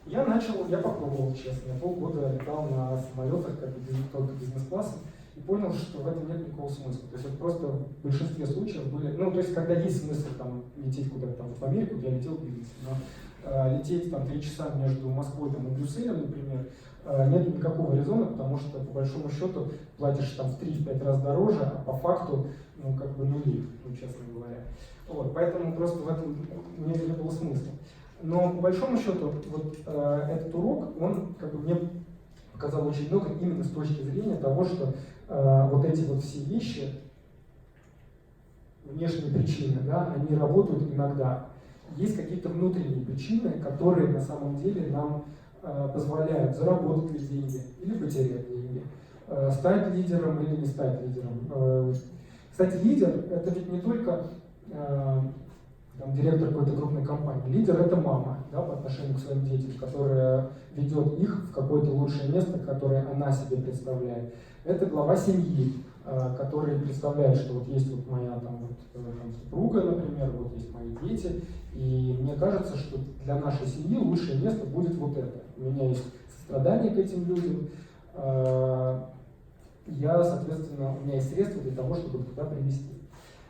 Speaker 1: Я попробовал, честно, я полгода летал на самолетах как бы только бизнес-классом и понял, что в этом нет никакого смысла. То есть это просто в большинстве случаев были, ну, то есть когда есть смысл там лететь куда-то там в Америку, я летел в бизнесе, но лететь там 3 часа между Москвой там, и Брюсселем, например, нет никакого резона, потому что по большому счету платишь там в 3-5 раз дороже, а по факту, ну, как бы нули, ну, честно говоря. Вот, поэтому просто в этом не было смысла. Но по большому счету вот этот урок, он как бы мне показал очень много именно с точки зрения того, что вот эти вот все вещи, внешние причины, да, они работают иногда. Есть какие-то внутренние причины, которые на самом деле нам позволяют заработать ли деньги или потерять деньги, стать лидером или не стать лидером. Кстати, лидер — это ведь не только там, директор какой-то крупной компании. Лидер — это мама, да, по отношению к своим детям, которая ведет их в какое-то лучшее место, которое она себе представляет. Это глава семьи, который представляет, что вот есть вот моя там, супруга, например, вот есть мои дети, и мне кажется, что для нашей семьи лучшее место будет вот это. У меня есть сострадание к этим людям, соответственно, у меня есть средства для того, чтобы их туда привести.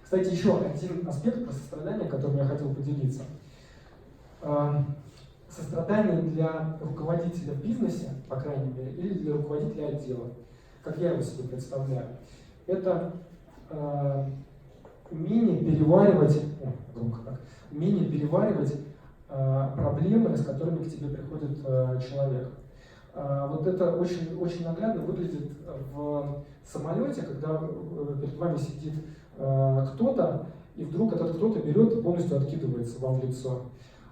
Speaker 1: Кстати, еще один аспект про сострадание, которым я хотел поделиться. Сострадание для руководителя в бизнесе, по крайней мере, или для руководителя отдела, как я его себе представляю, это умение переваривать проблемы, с которыми к тебе приходит человек. Вот это очень, очень наглядно выглядит в самолете, когда перед вами сидит кто-то, и вдруг этот кто-то берет и полностью откидывается вам в лицо.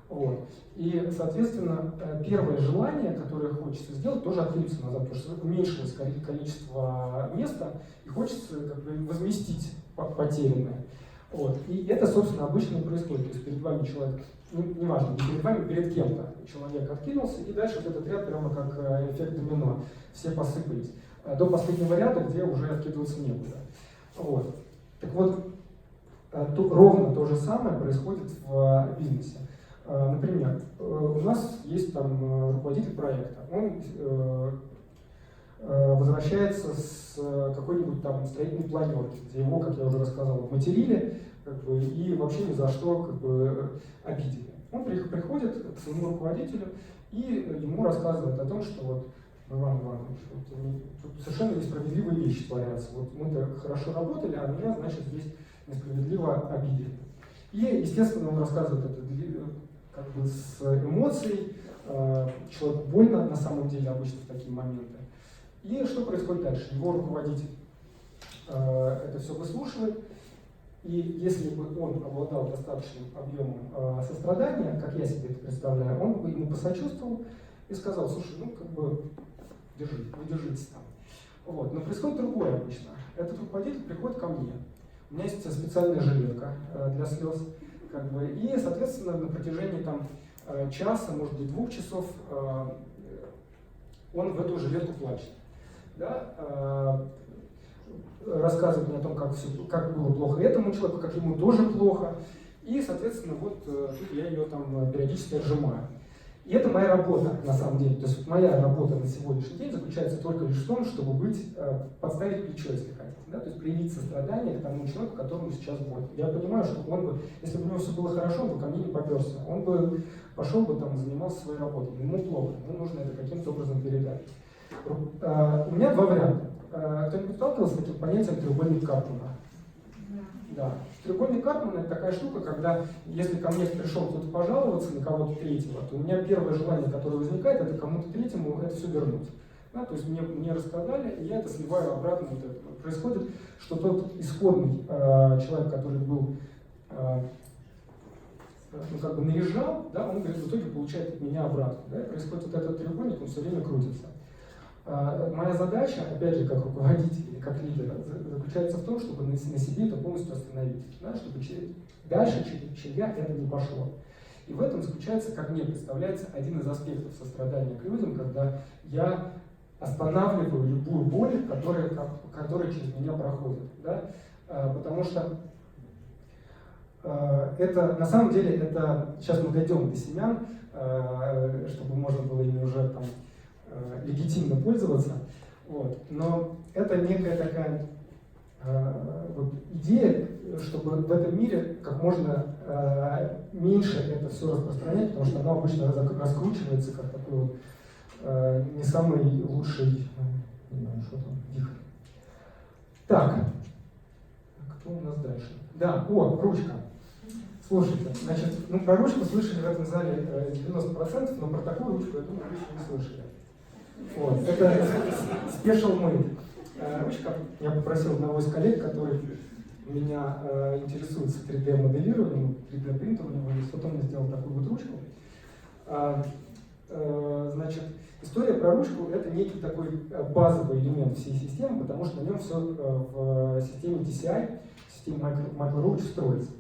Speaker 1: Вот. И, соответственно, первое желание, которое хочется сделать, тоже откинуться назад, потому что уменьшилось количество места, и хочется как бы возместить потерянное. Вот. И это, собственно, обычно и происходит. То есть перед вами человек, неважно, не перед вами, перед кем-то человек откинулся, и дальше вот этот ряд прямо как эффект домино. Все посыпались. До последнего ряда, где уже откидываться некуда. Вот. Так вот, ровно то же самое происходит в бизнесе. Например, у нас есть там руководитель проекта, он возвращается с какой-нибудь там строительной планерки, где его, как я уже рассказал, материли как бы, и вообще ни за что как бы, обидели. Он приходит к своему руководителю и ему рассказывает о том, что вот, Иван Иванович, тут совершенно несправедливые вещи творятся. Вот мы-то хорошо работали, а меня, значит, здесь несправедливо обидели. И, естественно, он рассказывает это как бы с эмоцией, человеку больно на самом деле обычно в такие моменты. И что происходит дальше? Его руководитель это все выслушивает, и если бы он обладал достаточным объемом сострадания, как я себе это представляю, он бы ему посочувствовал и сказал: слушай, ну как бы вы держитесь там. Вот. Но происходит другое обычно. Этот руководитель приходит ко мне. У меня есть специальная жилетка для слез. Как бы, и, соответственно, на протяжении там, часа, может быть, 2 часов он в эту жилетку плачет. да, рассказывает мне о том, как было плохо этому человеку, как ему тоже плохо. И, соответственно, вот тут я ее там периодически отжимаю. И это моя работа, на самом деле. То есть вот моя работа на сегодняшний день заключается только лишь в том, чтобы подставить плечо, если хотите. Да? То есть проявить сострадание к тому человеку, которому сейчас больно. Я понимаю, что он бы, если бы у него все было хорошо, он бы ко мне не поперся. Он бы пошел бы там, занимался своей работой. Ему плохо, ему нужно это каким-то образом передать. У меня два варианта. Кто-нибудь сталкивался с таким понятием треугольник Карпмана? Да. Треугольник Карпмана — это такая штука, когда, если ко мне пришел кто-то пожаловаться на кого-то третьего, то у меня первое желание, которое возникает, это кому-то третьему это все вернуть. Да, то есть мне рассказали, и я это сливаю обратно. Вот это. Происходит, что тот исходный человек, который был наезжал, да, он в итоге получает от меня обратно. Да, происходит вот этот треугольник, он все время крутится. Моя задача, опять же, как руководителя, как лидера, заключается в том, чтобы на себе это полностью остановить, да, чтобы дальше, чем я, это не пошло. И в этом заключается, как мне представляется, один из аспектов сострадания к людям, когда я останавливаю любую боль, которая через меня проходит. Да? Потому что это, на самом деле, это, сейчас мы дойдем до семян, чтобы можно было ими уже там легитимно пользоваться, вот. Но это некая такая вот идея, чтобы в этом мире как можно меньше это все распространять, потому что оно обычно раскручивается как такой вот не самый лучший, не знаю, что там, вихрь. Так, кто у нас дальше? Да, ручка. Слушайте, значит, про ручку слышали в этом зале 90%, но про такую ручку, я думаю, вы еще не слышали. Вот. Это Special Made. Ручка, я попросил одного из коллег, который меня интересуется 3D-моделированием, 3D-принтер у него есть, вот он мне сделал такую вот ручку. Значит, история про ручку — это некий такой базовый элемент всей системы, потому что на нем все в системе DCI, в системе MicroRoach строится.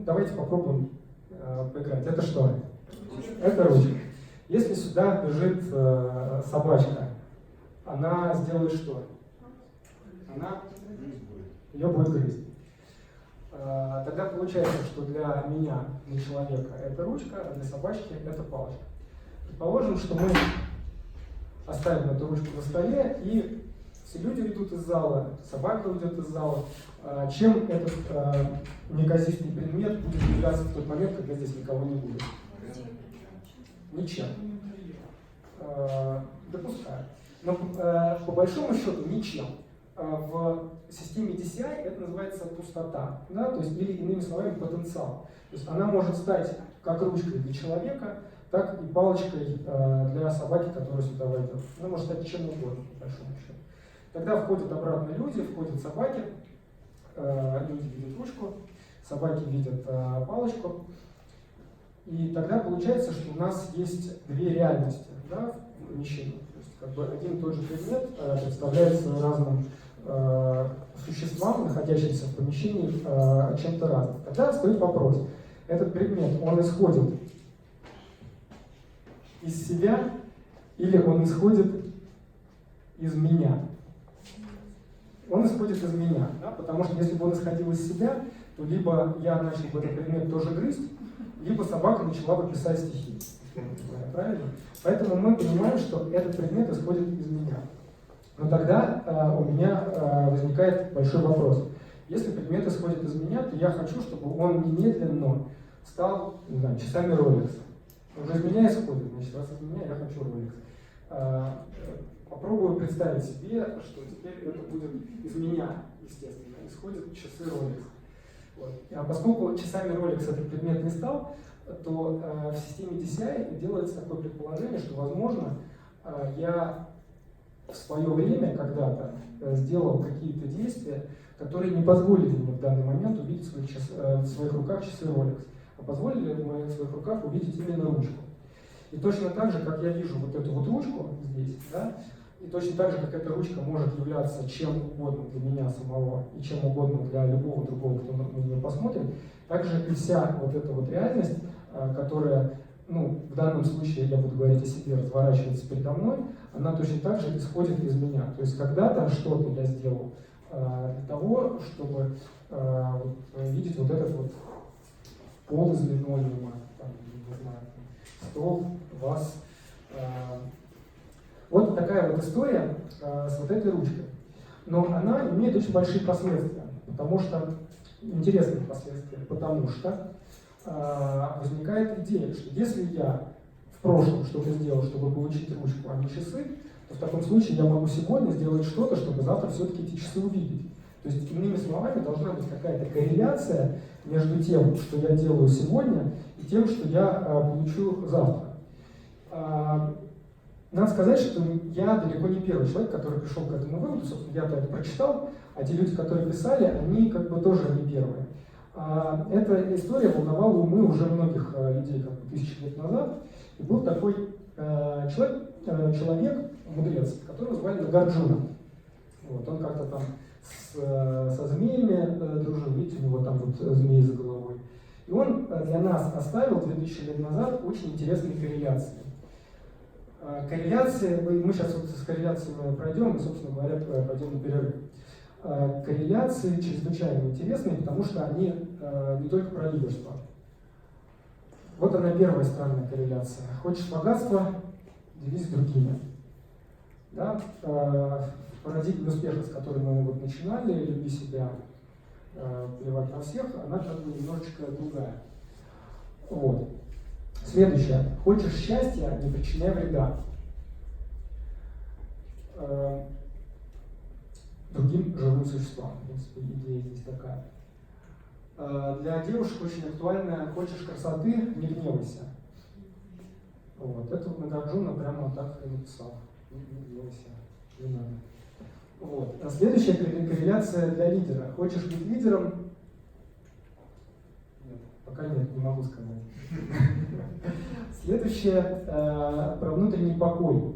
Speaker 1: Давайте попробуем поиграть. Это что? Это ручка. Если сюда бежит собачка, она сделает что? Она ее будет грызть. Тогда получается, что для меня, для человека это ручка, а для собачки это палочка. Предположим, что мы оставим эту ручку на столе, и все люди уйдут из зала, собака уйдет из зала. Чем этот неказистый предмет будет являться в тот момент, когда здесь никого не будет? Ничем. Допускаю. Но по большому счету ничем. В системе DCI это называется пустота, да? То есть, или иными словами потенциал. То есть она может стать как ручкой для человека, так и палочкой для собаки, которая сюда войдет. Она может стать чем угодно, по большому счету. Тогда входят обратно люди, входят собаки, люди видят ручку, собаки видят палочку. И тогда получается, что у нас есть две реальности, да, в помещении. То есть как бы один и тот же предмет представляется разным существам, находящимся в помещении, чем-то разным. Тогда стоит вопрос: этот предмет, он исходит из себя или он исходит из меня? Он исходит из меня, да? Потому что если бы он исходил из себя, то либо я начал бы этот предмет тоже грызть, либо собака начала бы писать стихи. Правильно? Поэтому мы понимаем, что этот предмет исходит из меня. Но тогда у меня возникает большой вопрос. Если предмет исходит из меня, то я хочу, чтобы он немедленно стал, не знаю, часами Rolex. Уже из меня исходит, значит, раз из меня я хочу Rolex. Попробую представить себе, что теперь это будет из меня, естественно, исходят часы Rolex. Вот. А поскольку часами Rolex этот предмет не стал, то в системе DCI делается такое предположение, что, возможно, я в свое время когда-то сделал какие-то действия, которые не позволили мне в данный момент увидеть в своих руках часы Rolex, а позволили в своих руках увидеть именно ручку. И точно так же, как я вижу вот эту вот ручку здесь, да, и точно так же, как эта ручка может являться чем угодно для меня самого и чем угодно для любого другого, кто на нее посмотрит, также и вся вот эта вот реальность, которая ну, в данном случае я буду говорить о себе, разворачивается передо мной, она точно так же исходит из меня. То есть когда-то что-то я сделал для того, чтобы вот, видеть вот этот вот пол из линолеума, там, не знаю, стол, вас. Вот такая вот история с вот этой ручкой. Но она имеет очень большие последствия, потому что, интересные последствия, потому что возникает идея, что если я в прошлом что-то сделал, чтобы получить ручку, а не часы, то в таком случае я могу сегодня сделать что-то, чтобы завтра все-таки эти часы увидеть. То есть, иными словами, должна быть какая-то корреляция между тем, что я делаю сегодня, и тем, что я получу завтра. Надо сказать, что я далеко не первый человек, который пришел к этому выводу. Собственно, я-то это прочитал, а те люди, которые писали, они как бы тоже не первые. Эта история волновала умы уже многих людей как бы тысячи лет назад. И был такой человек, мудрец, которого звали Нагарджуна. Вот, он как-то там со змеями дружил, видите, у него там вот змеи за головой. И он для нас оставил 2000 лет назад очень интересные корреляции. Корреляции, мы сейчас вот с корреляциями пройдем, и, собственно говоря, пойдем на перерыв. Корреляции чрезвычайно интересные, потому что они не только про лидерство. Вот она первая странная корреляция. Хочешь богатства, делись с другими. Да? В парадигме успеха, с которой мы вот начинали, люби себя, плевать на всех, она как бы немножечко другая. Вот. Следующее. Хочешь счастья, не причиняй вреда другим живым существам. В принципе, идея здесь такая. Для девушек очень актуально: хочешь красоты, не гневайся. Вот. Это вот Нагарджуна прямо так и написал. Не гневайся, не надо. Вот. А следующая корреляция для лидера. Хочешь быть лидером? Нет, пока нет, не могу сказать. Следующее про внутренний покой.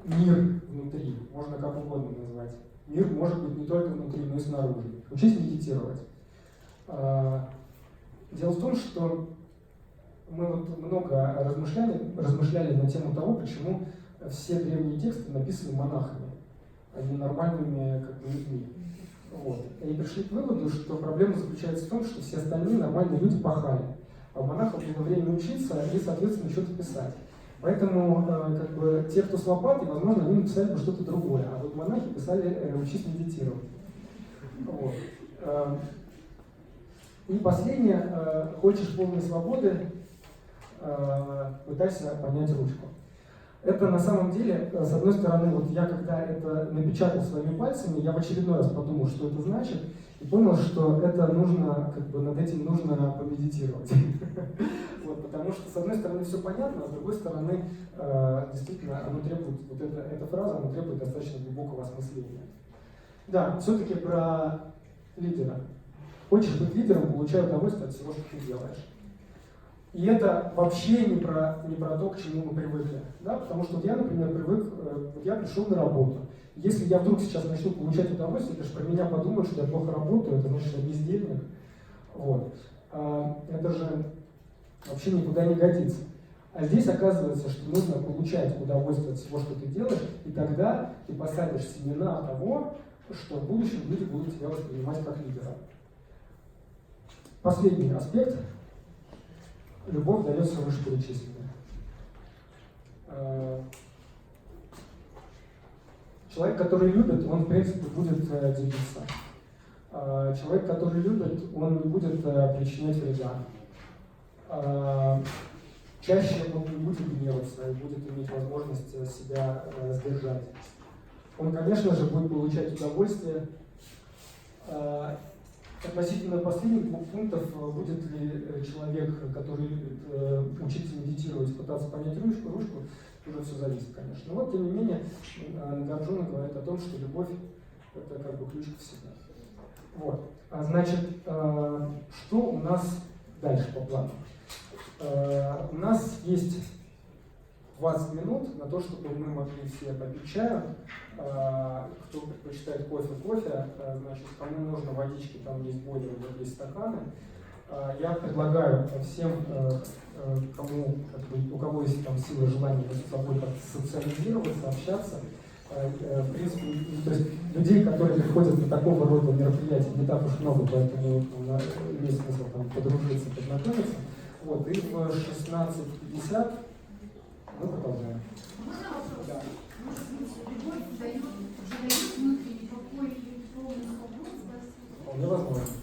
Speaker 1: Мир внутри, можно как угодно назвать. Мир может быть не только внутри, но и снаружи. Учись медитировать. Дело в том, что мы вот много размышляли на тему того, почему все древние тексты написаны монахами, а не нормальными как бы людьми. Вот. И пришли к выводу, что проблема заключается в том, что все остальные нормальные люди пахали, а у монахов было время учиться и, соответственно, что-то писать. Поэтому как бы, те, кто с лопатой, возможно, они написали бы что-то другое, а вот монахи писали «учись медитировать». Вот. И последнее, хочешь полной свободы, пытайся понять ручку. Это на самом деле, с одной стороны, вот я когда это напечатал своими пальцами, я в очередной раз подумал, что это значит, и понял, что это нужно, как бы над этим нужно помедитировать. Вот, потому что, с одной стороны, все понятно, а с другой стороны, действительно, оно требует, вот эта фраза, она требует достаточно глубокого осмысления. Да, все-таки про лидера. Хочешь быть лидером, получай удовольствие от всего, что ты делаешь. И это вообще не про то, к чему мы привыкли. Да? Потому что вот я, например, привык, вот я пришел на работу. Если я вдруг сейчас начну получать удовольствие, это же про меня подумают, что я плохо работаю, это значит, что я бездельник. Вот. Это же вообще никуда не годится. А здесь оказывается, что нужно получать удовольствие от всего, что ты делаешь, и тогда ты посадишь семена того, что в будущем люди будут тебя воспринимать как лидера. Последний аспект. Любовь дается вышеперечисленной. Человек, который любит, он, в принципе, будет делиться. Человек, который любит, он не будет причинять вреда. Чаще он не будет гневаться и будет иметь возможность себя сдержать. Он, конечно же, будет получать удовольствие. Относительно последних двух пунктов, будет ли человек, который любит учиться медитировать, пытаться понять ручку, уже все зависит, конечно. Но вот, тем не менее, Нагарджуна говорит о том, что любовь – это как бы ключ к всему. Вот. Значит, что у нас дальше по плану? У нас есть 20 минут на то, чтобы мы могли все попить чаю. Кто предпочитает кофе, значит, кому нужно водички, там есть бойлеры, вот есть стаканы. Я предлагаю всем, у кого есть там сила, желание между собой как-то социализироваться, общаться. В принципе, то есть людей, которые приходят на такого рода мероприятия, не так уж много, поэтому есть смысл там подружиться, познакомиться. Вот, и в 16:50 мы продолжаем.
Speaker 5: Можно вопрос?
Speaker 1: Да.
Speaker 5: Может быть, любовь дает внутренний покой и полную свободу?
Speaker 1: Вполне возможно.